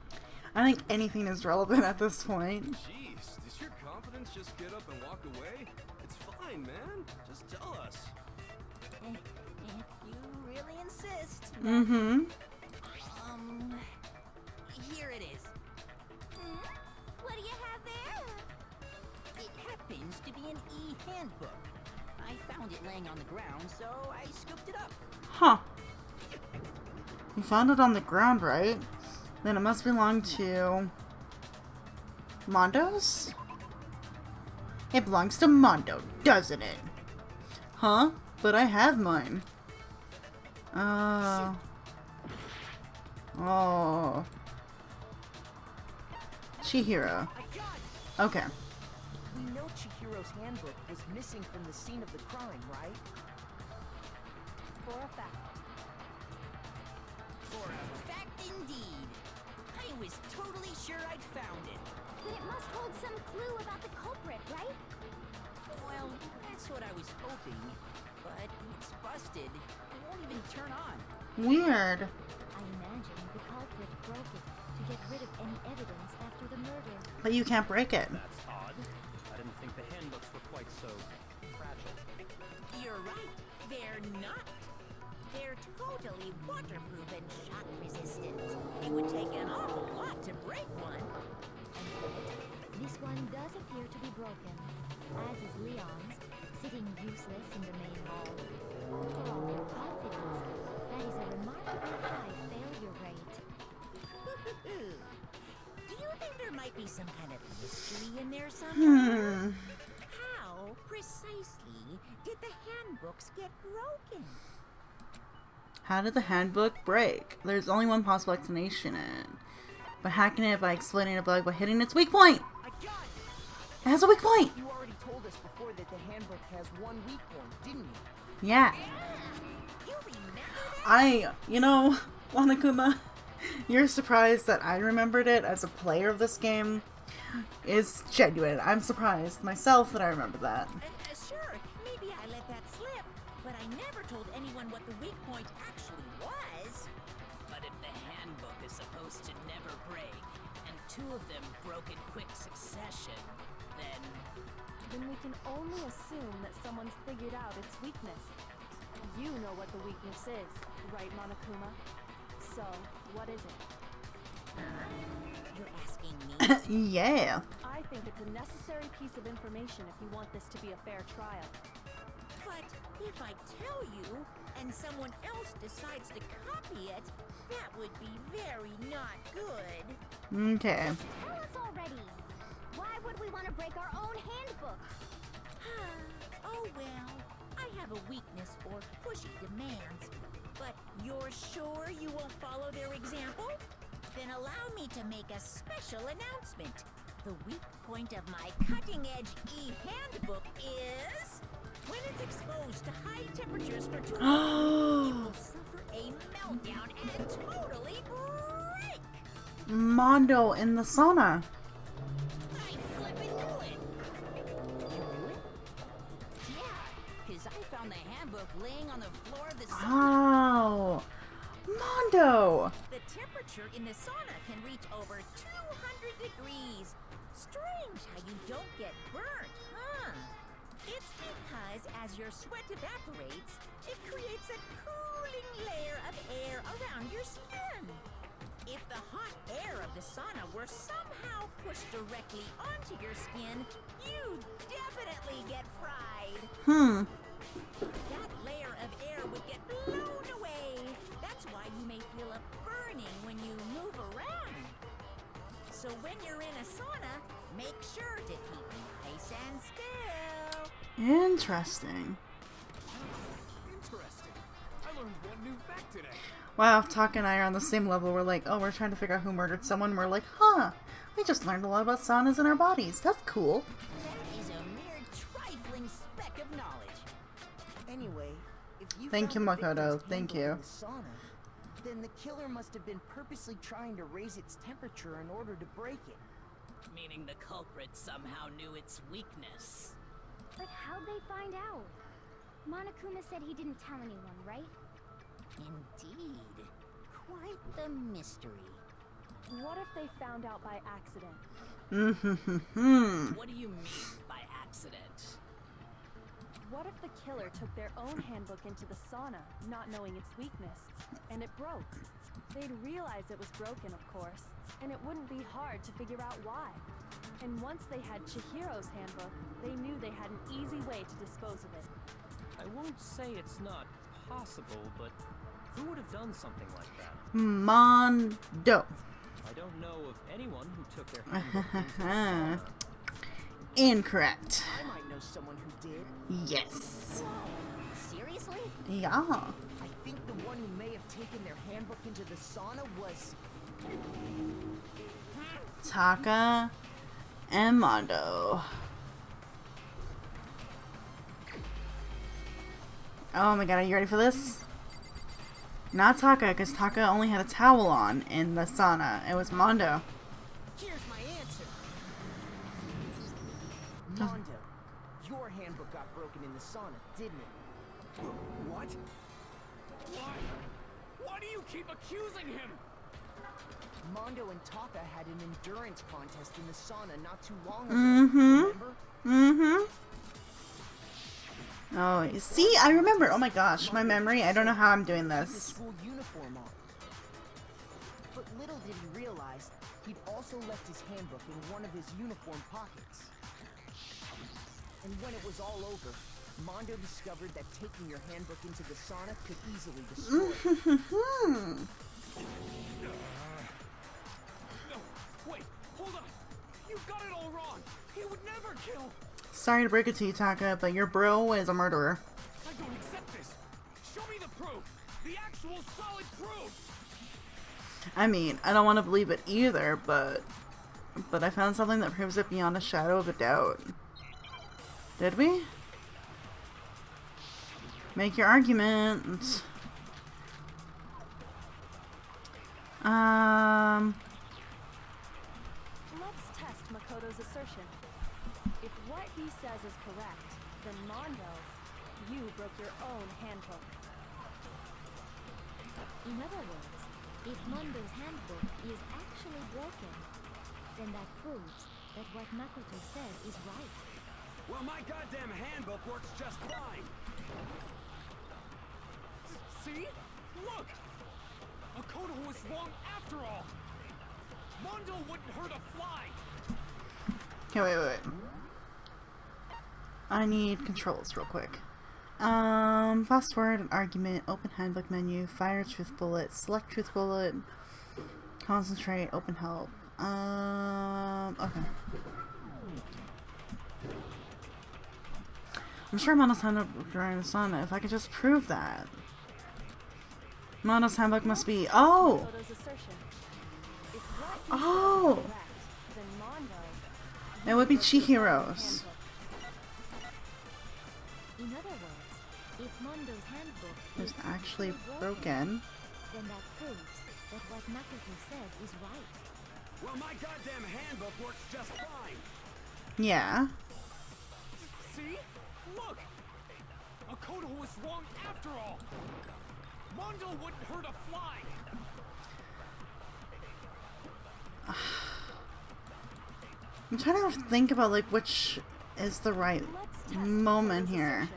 I think anything is relevant at this point. Jeez, does your confidence just get up and walk away? It's fine, man. Just tell us. If you really insist. Mm-hmm. Here it is. What do you have there? It happens to be an e-handbook. I found it laying on the ground, so I scooped it up. Huh. You found it on the ground, right? Then it must belong to Mondo's? It belongs to Mondo, doesn't it? Huh? But I have mine. Oh. Chihiro. Okay. We know Chihiro's handbook was missing from the scene of the crime, right? For a fact. For a fact indeed. I was totally sure I'd found it. But it must hold some clue about the culprit, right? Well, that's what I was hoping. But it's busted. It won't even turn on. Weird. I imagine the culprit broke it to get rid of any evidence after the murder. But you can't break it. That's odd. I didn't think the handbooks were quite so fragile. You're right. They're not. They're totally waterproof and shock resistant. It would take an awful lot to break one. This one does appear to be broken, as is Leon's, sitting useless in the main hall. For all their confidence, that is a remarkably high failure rate. Do you think there might be some kind of mystery in there somewhere? How precisely did the handbooks get broken? How did the handbook break? There's only one possible explanation. By hacking it, by exploiting a bug, by hitting its weak point. I got it! It has a weak point. You already told us before that the handbook has one weak point, didn't you? Yeah. You remember that? You know, Wanakuma, you're surprised that I remembered it as a player of this game is genuine. I'm surprised myself that I remember that. Sure, maybe I let that slip, but I never told anyone what the weak point actually was. But if the handbook is supposed to never break, and two of them broke in quick succession, then we can only assume that someone's figured out its weakness. You know what the weakness is, right, Monokuma? So, what is it? You're asking me? Yeah. I think it's a necessary piece of information if you want this to be a fair trial. But if I tell you, and someone else decides to copy it, that would be very not good. Okay. Tell us already. Why would we want to break our own handbooks? Oh well, I have a weakness for pushy demands. But you're sure you won't follow their example? Then allow me to make a special announcement. The weak point of my cutting-edge e-handbook is... when it's exposed to high temperatures for too long, it will suffer a meltdown and totally break! Mondo in the sauna. I flippin' knew it! You knew it? the floor of the sauna. Oh, Mondo. The temperature in the sauna can reach over 200 degrees. Strange how you don't get burnt, huh? It's because as your sweat evaporates, it creates a cooling layer of air around your skin. If the hot air of the sauna were somehow pushed directly onto your skin, you'd definitely get fried. That layer of air would get blown away. That's why you may feel a burning when you move around. So when you're in a sauna, make sure to keep nice and still. Interesting. Interesting. I learned one new fact today. Wow, Taka and I are on the same level. We're like, oh, we're trying to figure out who murdered someone. We're like, huh, we just learned a lot about saunas in our bodies. That's cool. That is a mere trifling speck of knowledge. Anyway, if you Thank you, found the Makoto. victim's Thank handbook you. in the sauna, then the killer must have been purposely trying to raise its temperature in order to break it. Meaning the culprit somehow knew its weakness. But how'd they find out? Monokuma said he didn't tell anyone, right? Indeed. Quite the mystery. What if they found out by accident? What do you mean by accident? What if the killer took their own handbook into the sauna, not knowing its weakness, and it broke? They'd realize it was broken, of course, and it wouldn't be hard to figure out why. And once they had Chihiro's handbook, they knew they had an easy way to dispose of it. I won't say it's not possible, but who would have done something like that? Mondo. I don't know of anyone who took their handbook into the sauna. Incorrect. I might know someone who did. Yes. Seriously? Yeah. I think the one who may have taken their handbook into the sauna was... Taka and Mondo. Oh my god, are you ready for this? Not Taka, because Taka only had a towel on in the sauna. It was Mondo. Here's my answer. Mondo, your handbook got broken in the sauna, didn't it? What? Why? Why do you keep accusing him? Mondo and Taka had an endurance contest in the sauna not too long ago. Remember? Oh, you see, I remember. Oh my gosh, my memory. I don't know how I'm doing With his this. school uniform on. But little did he realize, he'd also left his handbook in one of his uniform pockets. And when it was all over, Mondo discovered that taking your handbook into the sauna could easily destroy it. No, wait, hold on. You got it all wrong. He would never kill. Sorry to break it to you, Taka, but your bro is a murderer. I don't accept this. Show me the proof. The actual solid proof. I mean, I don't want to believe it either, but I found something that proves it beyond a shadow of a doubt. Did we? Make your argument. Let's test Makoto's assertion. If what he says is correct, then Mondo, you broke your own handbook. In other words, if Mondo's handbook is actually broken, then that proves that what Makoto said is right. Well, my goddamn handbook works just fine. See? Look! Makoto was wrong after all. Mondo wouldn't hurt a fly. Okay, wait. I need controls real quick. Fast forward an argument, open handbook menu, fire truth bullet, select truth bullet, concentrate, open help. Okay. I'm sure Mondo's handbook during the sauna. If I could just prove that. Mondo's handbook must be. Oh! Makoto's assertion. If what he Oh! says is correct, then Mondo, It would be Chihiro's. In other words, if Mondo's handbook It's actually broken. then that proves that what Makoto said is right. Well, my goddamn handbook works just fine. Yeah. See? Look! Makoto was wrong after all! Mondo wouldn't hurt a fly! I'm trying to think about like which is the right moment here.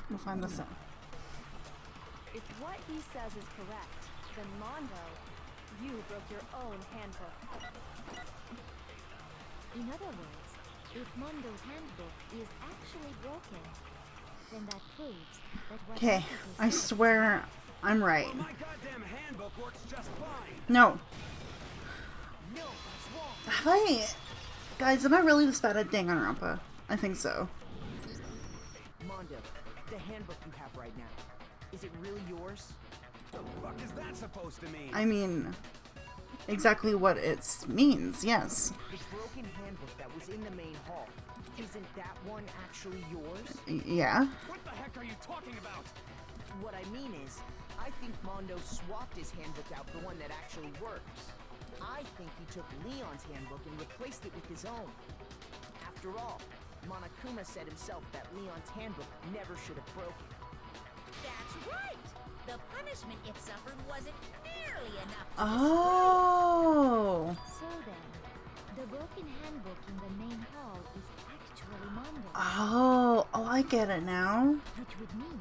We'll find this out. If what he says is correct, then Mondo, you broke your own handbook. In other words, if Mondo's handbook is actually broken, then that proves that what Okay, I swear I'm right. Well, my goddamn handbook works just fine. No. No, that's wrong. Have I... Guys, am I really this bad at Danganronpa? I think so. Mondo, the handbook you have right now, is it really yours? The fuck is that supposed to mean? I mean, exactly what it means, yes. The broken handbook that was in the main hall, isn't that one actually yours? Yeah. What the heck are you talking about? What I mean is, I think Mondo swapped his handbook out for one that actually works. I think he took Leon's handbook and replaced it with his own. After all, Monokuma said himself that Leon's handbook never should have broken. That's right! The punishment it suffered wasn't nearly enough to Oh. So then, the broken handbook in the main hall is actually Mondo's. Oh, I get it now. Which would mean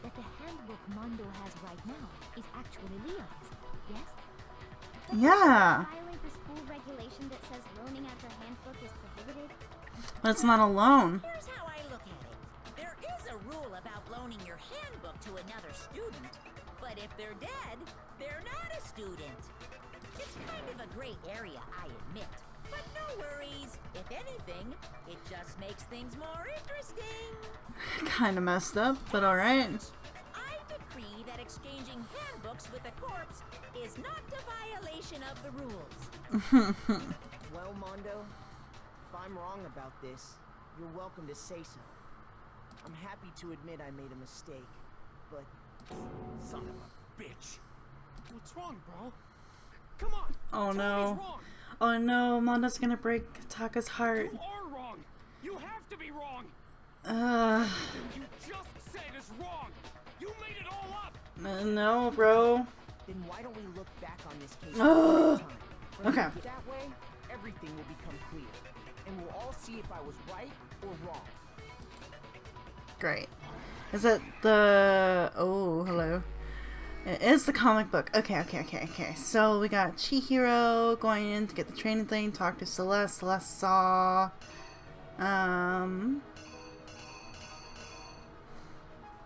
that the handbook Mondo has right now is actually Leon's, yes? Yeah. Violate the school regulation that says loaning out your handbook is prohibited. But it's not a loan. Here's how I look at it. There is a rule about loaning your handbook to another student, but if they're dead, they're not a student. It's kind of a gray area, I admit. But no worries. If anything, it just makes things more interesting. Kind of messed up, but alright. I decree that exchanging handbooks with a corpse is not a violation of the rules. Well, Mondo, if I'm wrong about this, you're welcome to say so. I'm happy to admit I made a mistake, but... Son of a bitch. What's wrong, bro? Come on! Oh tell me no. he's wrong. Oh no, Mondo's gonna break Taka's heart. You are wrong! You have to be wrong! You just said is wrong! You made it all up! No, bro. Then why don't we look back on this case Ugh. one time? Okay. That way, everything will become clear, and we'll all see if I was right or wrong. Great. Is it the... Oh, hello. It is the comic book. Okay. So we got Chihiro going in to get the training thing, talk to Celeste. Celeste saw...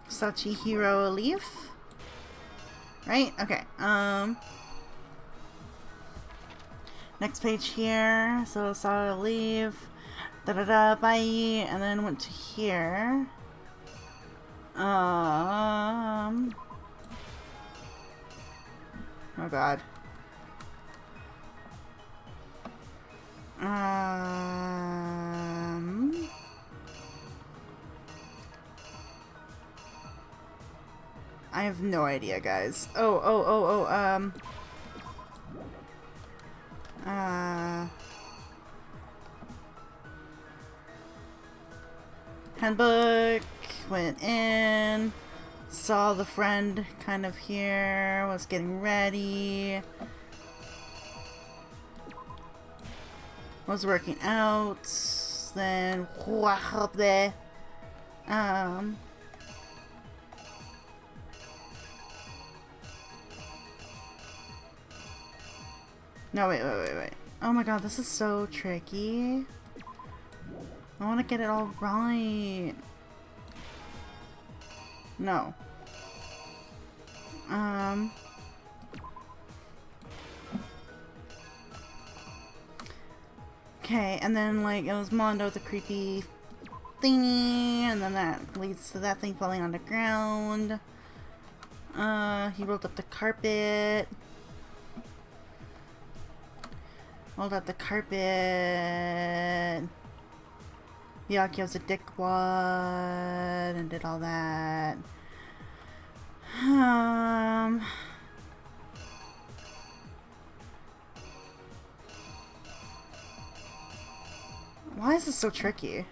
Saw Chihiro leave? Right? Okay. Next page here. So saw her leave. Bye. And then went to here. Oh god. I have no idea, guys. Handbook, went in, saw the friend kind of here, was getting ready, was working out, then no, wait. Oh my god, this is so tricky. I want to get it all right. No. Okay, and then like it was Mondo, the creepy thingy, and then that leads to that thing falling on the ground. He rolled up the carpet. Rolled up the carpet. Yakio's a dickwad and did all that. Why is this so tricky?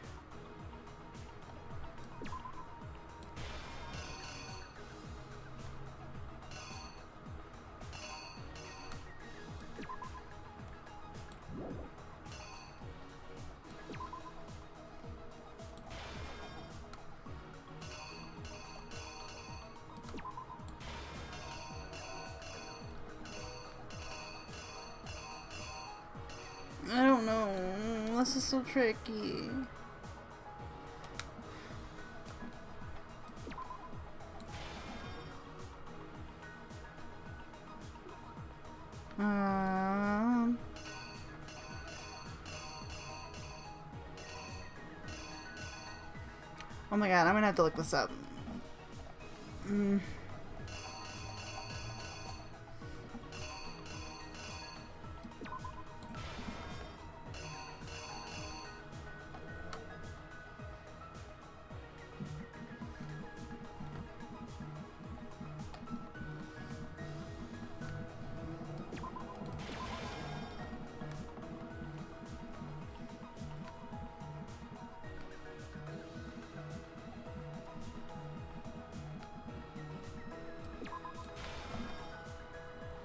this is so tricky. Oh my god, I'm gonna have to look this up.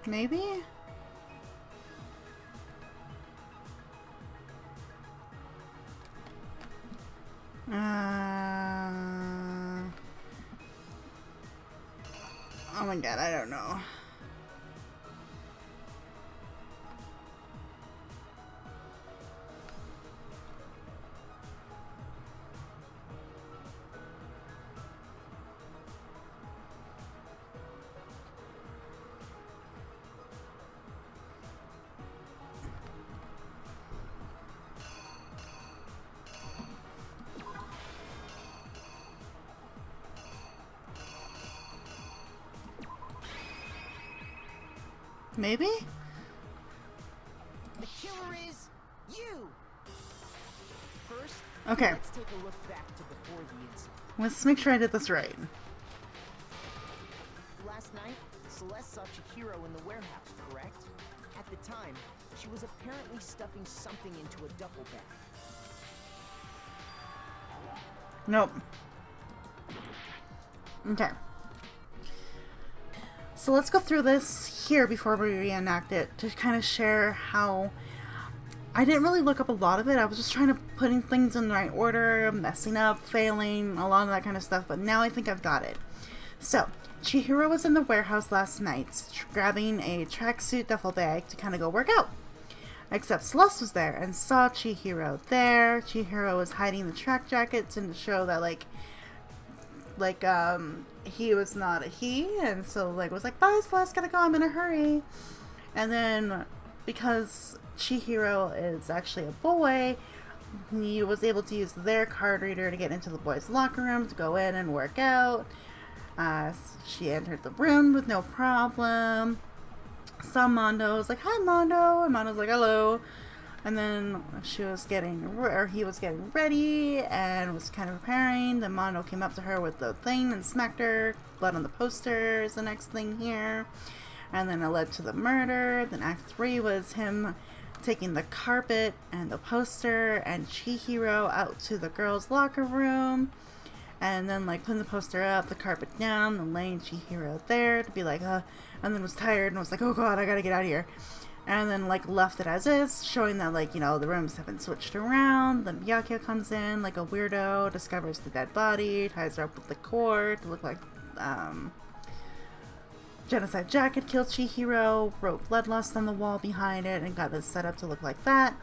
Maybe? Oh my god, I don't know. Maybe? The killer is you. First, okay. Let's take a look back to before the incident. Let's make sure I did this right. Last night, Celeste saw Chihiro in the warehouse, correct? At the time, she was apparently stuffing something into a duffel bag. Nope. Okay. So let's go through this here before we reenact it to kind of share how I didn't really look up a lot of it. I was just trying to putting things in the right order, messing up, failing, a lot of that kind of stuff, but now I think I've got it. So, Chihiro was in the warehouse last night grabbing a tracksuit duffel bag to kind of go work out. Except Celeste was there and saw Chihiro there. Chihiro was hiding the track jackets and to show that he was not a he, and so was like, bye Celeste, gotta go, I'm in a hurry. And then because Chihiro is actually a boy, he was able to use their card reader to get into the boys' locker room to go in and work out. She entered the room with no problem. Saw Mondo, was like, hi Mondo, and Mondo's like, hello. And then he was getting ready and was kind of preparing. Then Mondo came up to her with the thing and smacked her. Blood on the poster is the next thing here. And then it led to the murder. Then Act 3 was him taking the carpet and the poster and Chihiro out to the girls' locker room. And then putting the poster up, the carpet down, then laying Chihiro there to be and then was tired and was like, oh god, I gotta get out of here. And then left it as is, showing that the rooms have been switched around. Then Byakuya comes in like a weirdo, discovers the dead body, ties her up with the cord to look like Genocide Jack had killed Chihiro, wrote bloodlust on the wall behind it, and got this set up to look like that.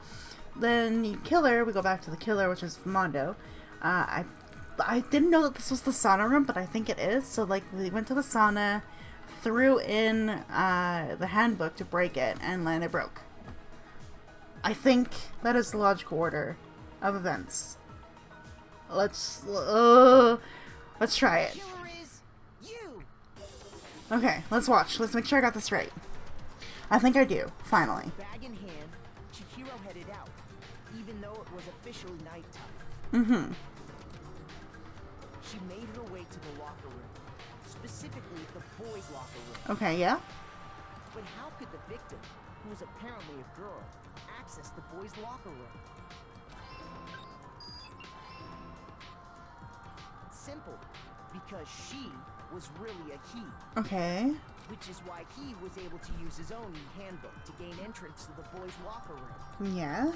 Then the killer, we go back to the killer, which is Mondo. I didn't know that this was the sauna room, but I think it is. So we went to the sauna, threw in the handbook to break it, and then it broke. I think that is the logical order of events. Let's try it. Okay, let's watch. Let's make sure I got this right. I think I do, finally. Bag in hand, Chihiro headed out, even though it was officially nighttime. Mm-hmm. She made her way to the locker room, specifically the boys' locker room. Okay, yeah. But how could the victim, who was apparently a girl, access the boys' locker room? Simple, because she was really a he. Okay. Which is why he was able to use his own handbook to gain entrance to the boys' locker room. Yeah.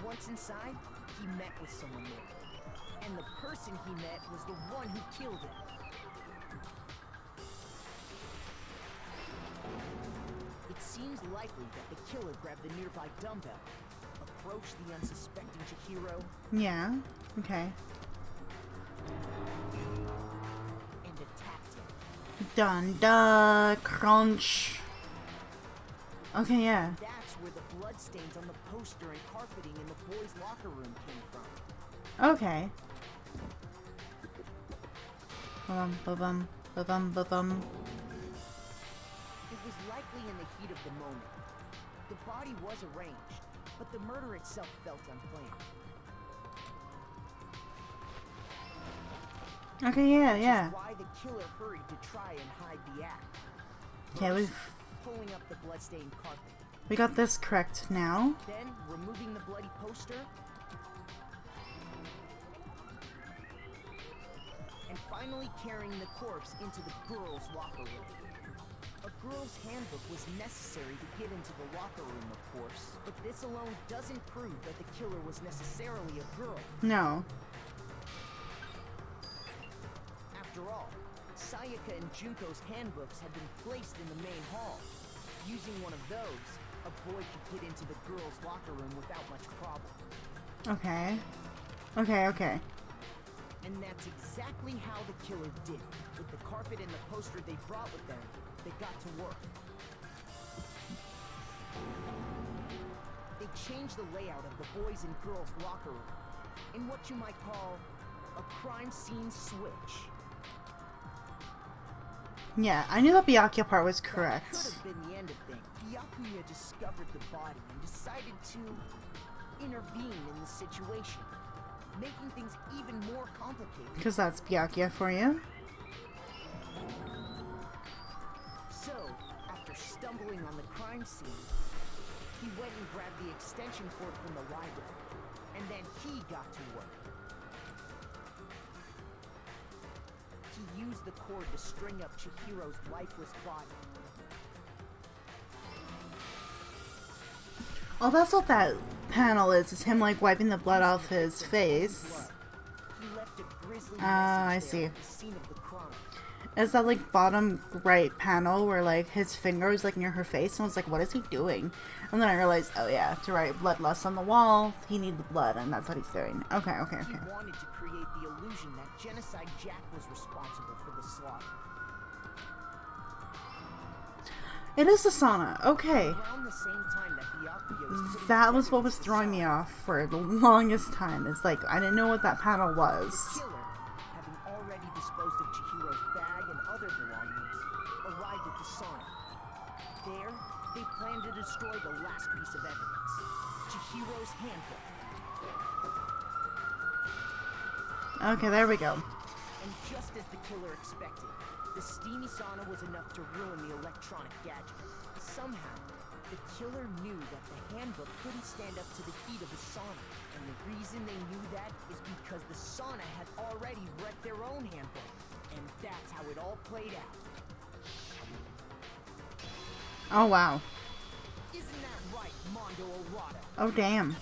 Once inside, he met with someone there. And the person he met was the one who killed him. It seems likely that the killer grabbed the nearby dumbbell, approach the unsuspecting Chihiro Yeah. Okay. and attacked him. Dun dun crunch. Okay, yeah. That's where the bloodstains on the poster and carpeting in the boys' locker room came from. Okay. Ba-bum, ba-bum, ba-bum. It was likely in the heat of the moment. The body was arranged, but the murder itself felt unplanned. Okay, yeah, Which yeah. is why the killer hurried to try and hide the act. Okay, First, pulling up the bloodstained carpet. we got this correct now. Then removing the bloody poster. And finally carrying the corpse into the girls' locker room. A girl's handbook was necessary to get into the locker room, of course, but this alone doesn't prove that the killer was necessarily a girl. No. After all, Sayaka and Junko's handbooks had been placed in the main hall. Using one of those, a boy could get into the girls' locker room without much problem. Okay. Okay, okay. And that's exactly how the killer did it. With the carpet and the poster they brought with them, they got to work. They changed the layout of the boys' and girls' locker room in what you might call a crime scene switch. Yeah, I knew the Byakuya part was correct. That could have been the end of things. Byakuya discovered the body and decided to intervene in the situation, making things even more complicated. Because that's Byakuya for you. So, after stumbling on the crime scene, he went and grabbed the extension cord from the library, and then he got to work. He used the cord to string up Chihiro's lifeless body. Oh, that's what that panel is him like wiping the blood off his face. He left a grisly I message there see. at the scene of the crime. Is that like bottom right panel where like his finger is like near her face and I was like, what is he doing? And then I realized, oh yeah, to write bloodlust on the wall, he needs the blood and that's what he's doing. Okay, okay, okay. He wanted to create the illusion that Genocide Jack was responsible for the slaughter. It is the sauna. Okay. Around the same time that Byakuya was putting That was together what was this throwing me sauna, off for the longest time. It's like, I didn't know what that panel the was. killer, having already disposed of Chihiro's bag and other belongings, arrived at the sauna. There, they planned to destroy the last piece of evidence, Chihiro's handbook. Okay, there we go. And just as the killer expected, the steamy sauna was enough to ruin the electronic gadget. Somehow, the killer knew that the handbook couldn't stand up to the heat of the sauna. And the reason they knew that is because the sauna had already wrecked their own handbook. And that's how it all played out. Oh, wow. Isn't that right, Mondo Orada? Oh, damn.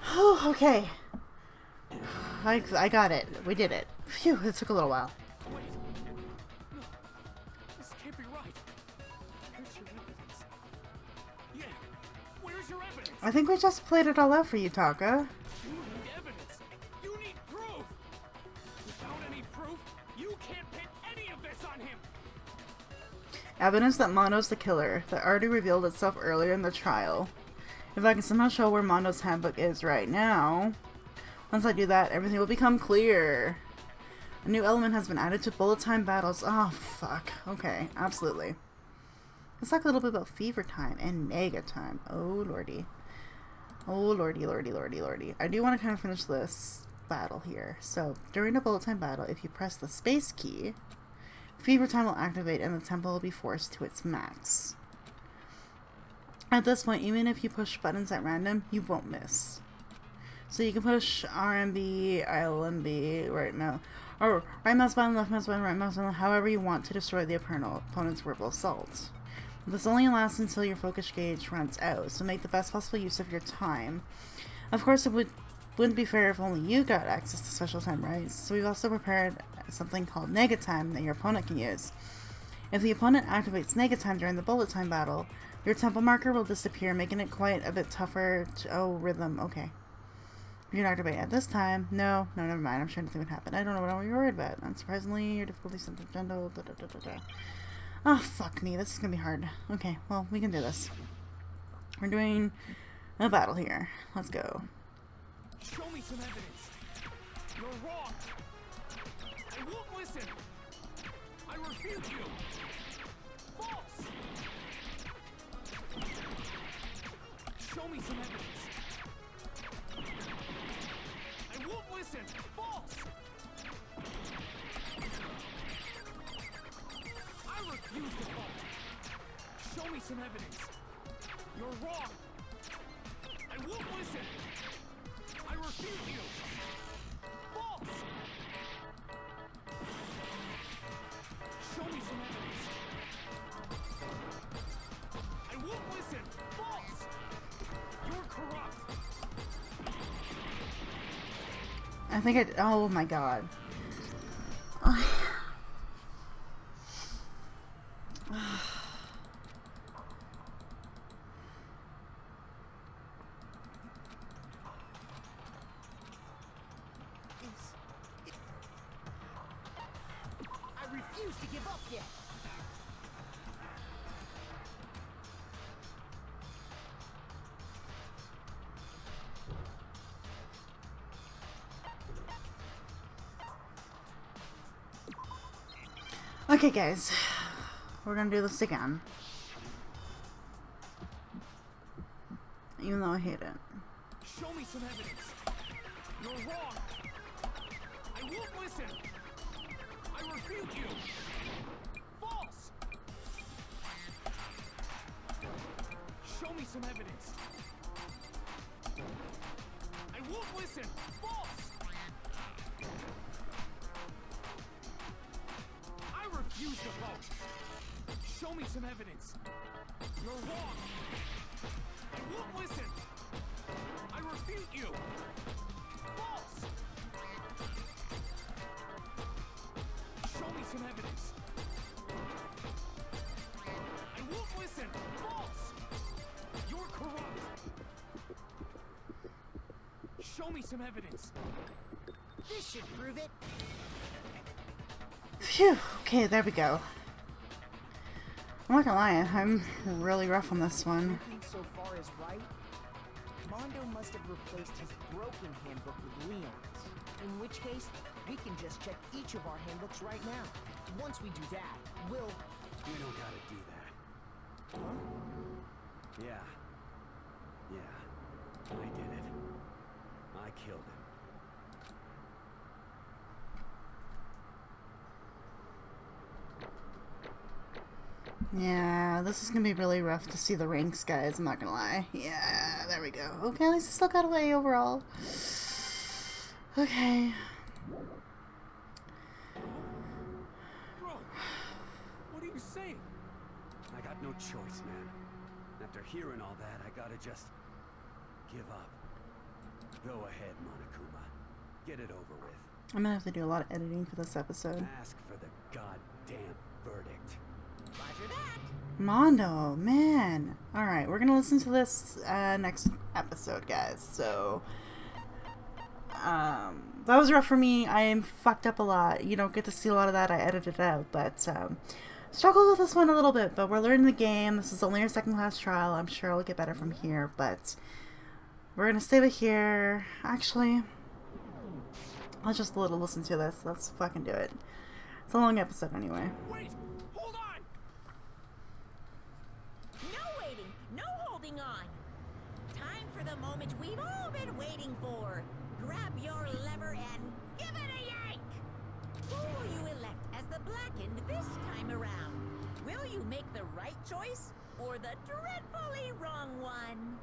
Oh, okay. I got it. We did it. Phew, it took a little while. Wait. No. This can't be right. Where's your evidence? Yeah. Where's your evidence? I think we just played it all out for you, Taka. You need evidence. You need proof. Without any proof, you can't pin any of this on him. Evidence that Mondo's the killer, that already revealed itself earlier in the trial. If I can somehow show where Mondo's handbook is right now, once I do that, everything will become clear. A new element has been added to bullet time battles. Oh, fuck. Okay, absolutely. Let's talk a little bit about Fever Time and Mega Time. Oh, lordy. Oh, lordy, lordy, lordy, lordy. I do want to kind of finish this battle here. So, during a bullet time battle, if you press the space key, Fever Time will activate and the tempo will be forced to its max. At this point, even if you push buttons at random, you won't miss. So you can push RMB, LMB, right mouse, or right mouse button, left mouse button, right mouse button, however you want to destroy the opponent's verbal assault. This only lasts until your focus gauge runs out, so make the best possible use of your time. Of course, it wouldn't be fair if only you got access to special time, right? So we've also prepared something called Nega Time that your opponent can use. If the opponent activates Nega Time during the bullet time battle, Your temple marker will disappear, making it quite a bit tougher to... Oh, rhythm. Okay. You're not debating at this time. No, never mind. I'm trying to think what happened. I don't know what you're worried about. Unsurprisingly, your difficulty is something gentle. Oh, fuck me. This is gonna be hard. Okay, well, we can do this. We're doing a battle here. Let's go. Show me some evidence. You're wrong. I won't listen. I refute you. False. Show me some evidence. I won't listen. False. I refuse to vote. Show me some evidence. You're wrong. I won't listen. I refute you. False. Show me some evidence. I won't listen. False. You're corrupt. I think I... Oh my god. I refuse to give up yet. Okay, guys. We're gonna do this again. Even though I hate it. Show me some evidence. You're wrong. I won't listen. I refute you. False. Show me some evidence. I won't listen. False. I refuse to vote. Show me some evidence. You're wrong. I won't listen. I refute you. False. Show me some evidence. I won't listen. False. You're corrupt. Show me some evidence. This should prove it. Phew. Okay, there we go. I'm not gonna lie, I'm really rough on this one. Thinking so far is right. Mondo must have replaced his broken handbook with Leon's. In which case, we can just check each of our handbooks right now. Once we do that, we'll... We don't gotta do that. Huh? Yeah. I did it. I killed him. Yeah, this is gonna be really rough to see the ranks, guys. I'm not gonna lie. Yeah, there we go. Okay, at least I still got away overall. Okay. Bro, what are you saying? I got no choice, man. After hearing all that, I gotta just give up. Go ahead, Monokuma. Get it over with. I'm gonna have to do a lot of editing for this episode. Ask for the goddamn verdict. Roger that. Mondo, man. Alright, we're gonna listen to this next episode, guys. So, that was rough for me. I am fucked up a lot. You don't get to see a lot of that. I edited it out, but struggled with this one a little bit. But we're learning the game. This is only our second class trial. I'm sure it'll get better from here, but we're gonna save it here. Actually, let's just listen to this. Let's fucking do it. It's a long episode anyway. Wait! Hold on! No waiting, no holding on. Time for the moment we've all been waiting for. Grab your lever and give it a yank! Who will you elect as the Blackened this time around? Will you make the right choice or the dreadfully wrong one?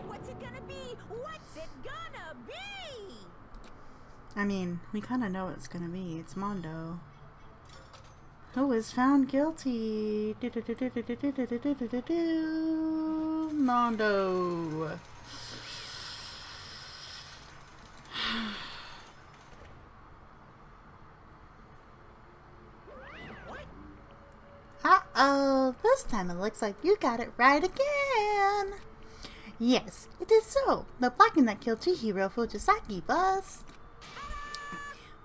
What's it gonna be? What's it gonna be? I mean, we kind of know what it's gonna be. It's Mondo. Who is found guilty? Mondo. What? Ah! Uh-oh, this time it looks like you got it right again. Yes, it is so. The blacking that killed Chihiro Fujisaki was...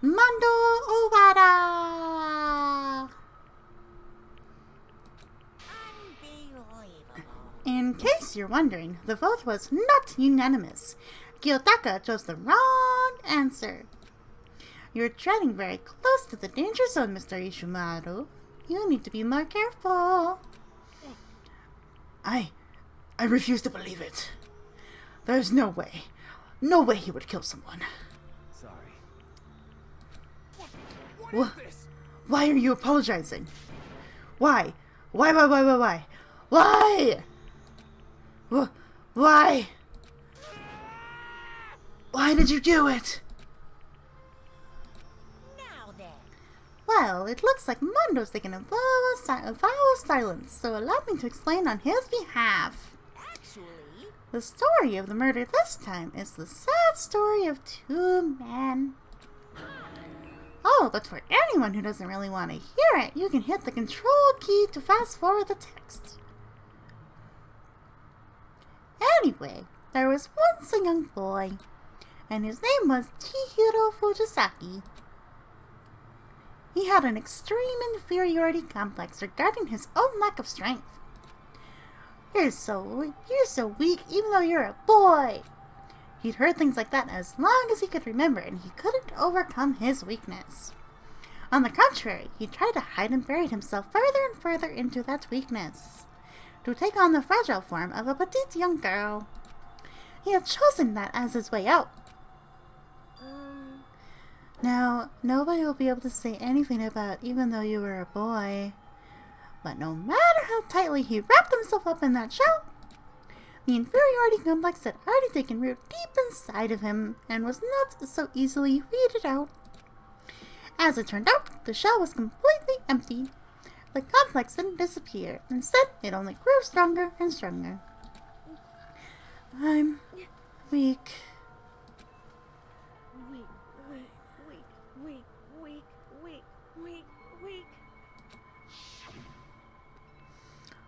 Mondo Owada! In case you're wondering, the vote was not unanimous. Kiyotaka chose the wrong answer. You're treading very close to the danger zone, Mr. Ishimaru. You need to be more careful. I refuse to believe it. There's no way. No way he would kill someone. Sorry. What is this? Why are you apologizing? Why? Why? Why? Why? Why did you do it? Now then. Well, it looks like Mondo's taking a vow of silence, so allow me to explain on his behalf. Actually, The story of the murder this time is the sad story of two men. Oh, but for anyone who doesn't really want to hear it, you can hit the control key to fast forward the text. Anyway, there was once a young boy, and his name was Chihiro Fujisaki. He had an extreme inferiority complex regarding his own lack of strength. You're so weak even though you're a boy. He'd heard things like that as long as he could remember, and he couldn't overcome his weakness. On the contrary, he tried to hide and buried himself further and further into that weakness, to take on the fragile form of a petite young girl. He had chosen that as his way out. Now, nobody will be able to say anything about even though you were a boy. But no matter how tightly he wrapped himself up in that shell, the inferiority complex had already taken root deep inside of him and was not so easily weeded out. As it turned out, the shell was completely empty. The complex didn't disappear. Instead, it only grew stronger and stronger. I'm weak.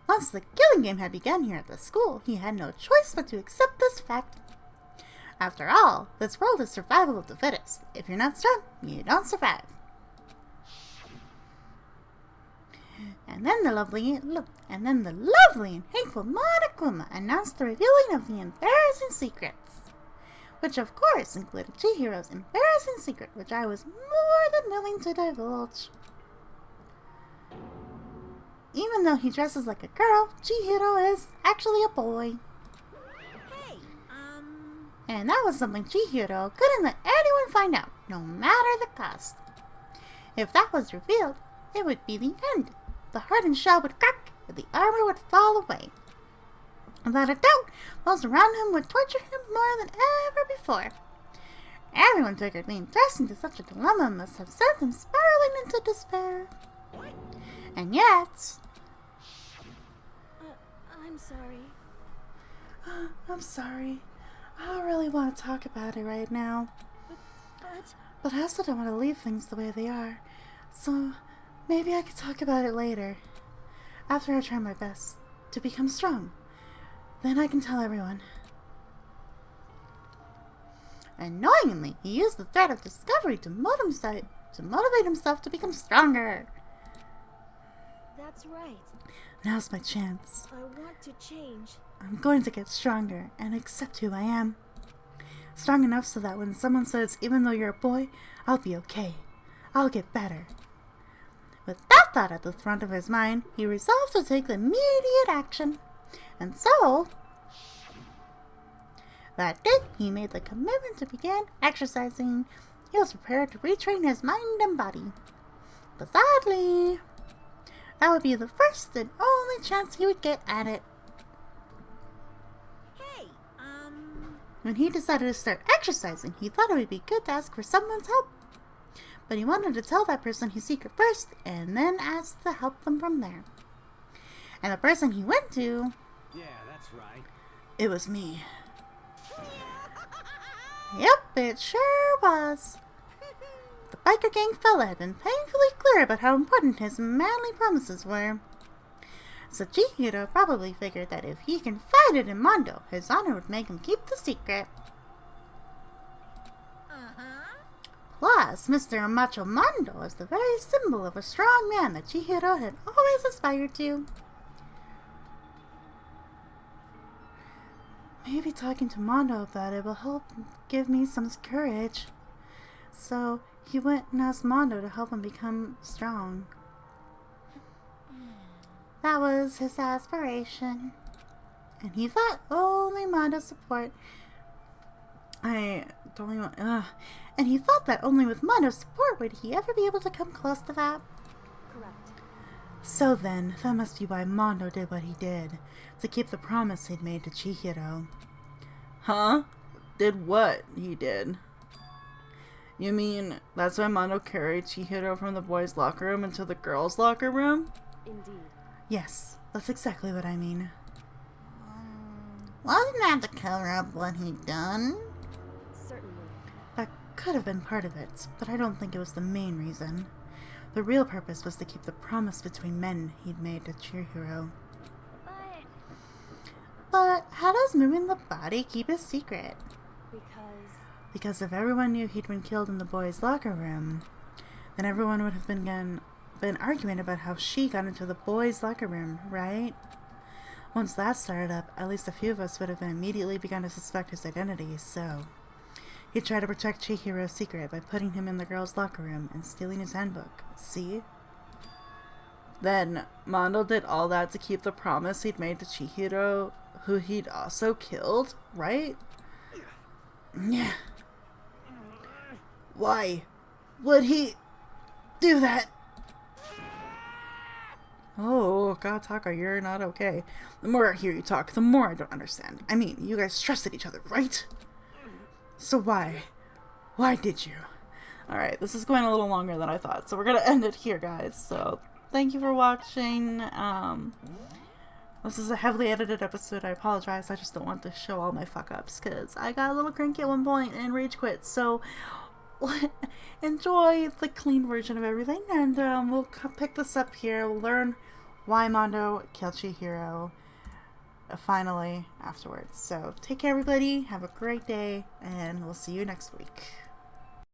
Once the killing game had begun here at the school, he had no choice but to accept this fact. After all, this world is survival of the fittest. If you're not strong, you don't survive. And then the lovely and hateful Monokuma announced the revealing of the embarrassing secrets, which of course included Chihiro's embarrassing secret, which I was more than willing to divulge. Even though he dresses like a girl, Chihiro is actually a boy. hey, And that was something Chihiro couldn't let anyone find out, no matter the cost. If that was revealed, it would be the end. The hardened shell would crack, and the armor would fall away. Without a doubt, those around him would torture him more than ever before. Everyone figured being thrust into such a dilemma must have sent him spiraling into despair. And yet... I'm sorry. I'm sorry. I don't really want to talk about it right now. But I also don't want to leave things the way they are. So maybe I could talk about it later. After I try my best to become strong. Then I can tell everyone. Annoyingly, he used the threat of discovery to motivate himself to become stronger. That's right. Now's my chance. I want to change. I'm going to get stronger and accept who I am. Strong enough so that when someone says, even though you're a boy, I'll be okay. I'll get better. With that thought at the front of his mind, he resolved to take immediate action. And so, that day, he made the commitment to begin exercising. He was prepared to retrain his mind and body. But sadly, that would be the first and only chance he would get at it. hey, When he decided to start exercising, he thought it would be good to ask for someone's help. But he wanted to tell that person his secret first, and then ask to help them from there. And the person he went to... Yeah, that's right. It was me. Yep, it sure was. The biker gang fella had been painfully clear about how important his manly promises were. So Chihiro probably figured that if he confided in Mondo, his honor would make him keep the secret. Plus, Mr. Macho Mondo is the very symbol of a strong man that Chihiro had always aspired to. Maybe talking to Mondo about it will help give me some courage. So he went and asked Mondo to help him become strong. That was his aspiration. And he thought only Mondo's support. And he thought that only with Mondo's support would he ever be able to come close to that. Correct. So then, that must be why Mondo did what he did, to keep the promise he'd made to Chihiro. Huh? Did what he did? You mean that's why Mondo carried Chihiro from the boys' locker room into the girls' locker room? Indeed. Yes, that's exactly what I mean. Wasn't that to cover up what he'd done? Certainly. That could have been part of it, but I don't think it was the main reason. The real purpose was to keep the promise between men he'd made to Chihiro. But how does moving the body keep a secret? Because if everyone knew he'd been killed in the boys' locker room, then everyone would have been arguing about how she got into the boys' locker room, right? Once that started up, at least a few of us would have immediately begun to suspect his identity, so he'd try to protect Chihiro's secret by putting him in the girls' locker room and stealing his handbook. See? Then, Mondo did all that to keep the promise he'd made to Chihiro, who he'd also killed, right? Yeah. Why would he do that? Oh, God, Taka, you're not okay. The more I hear you talk, the more I don't understand. I mean, you guys trusted each other, right? So why? Why did you? Alright, this is going a little longer than I thought, so we're gonna end it here, guys. So, thank you for watching. This is a heavily edited episode. I apologize. I just don't want to show all my fuck-ups, because I got a little cranky at one point and rage quit. So, enjoy the clean version of everything, and we'll pick this up here. We'll learn why Mondo killed Chihiro finally afterwards. So, take care, everybody. Have a great day, and we'll see you next week.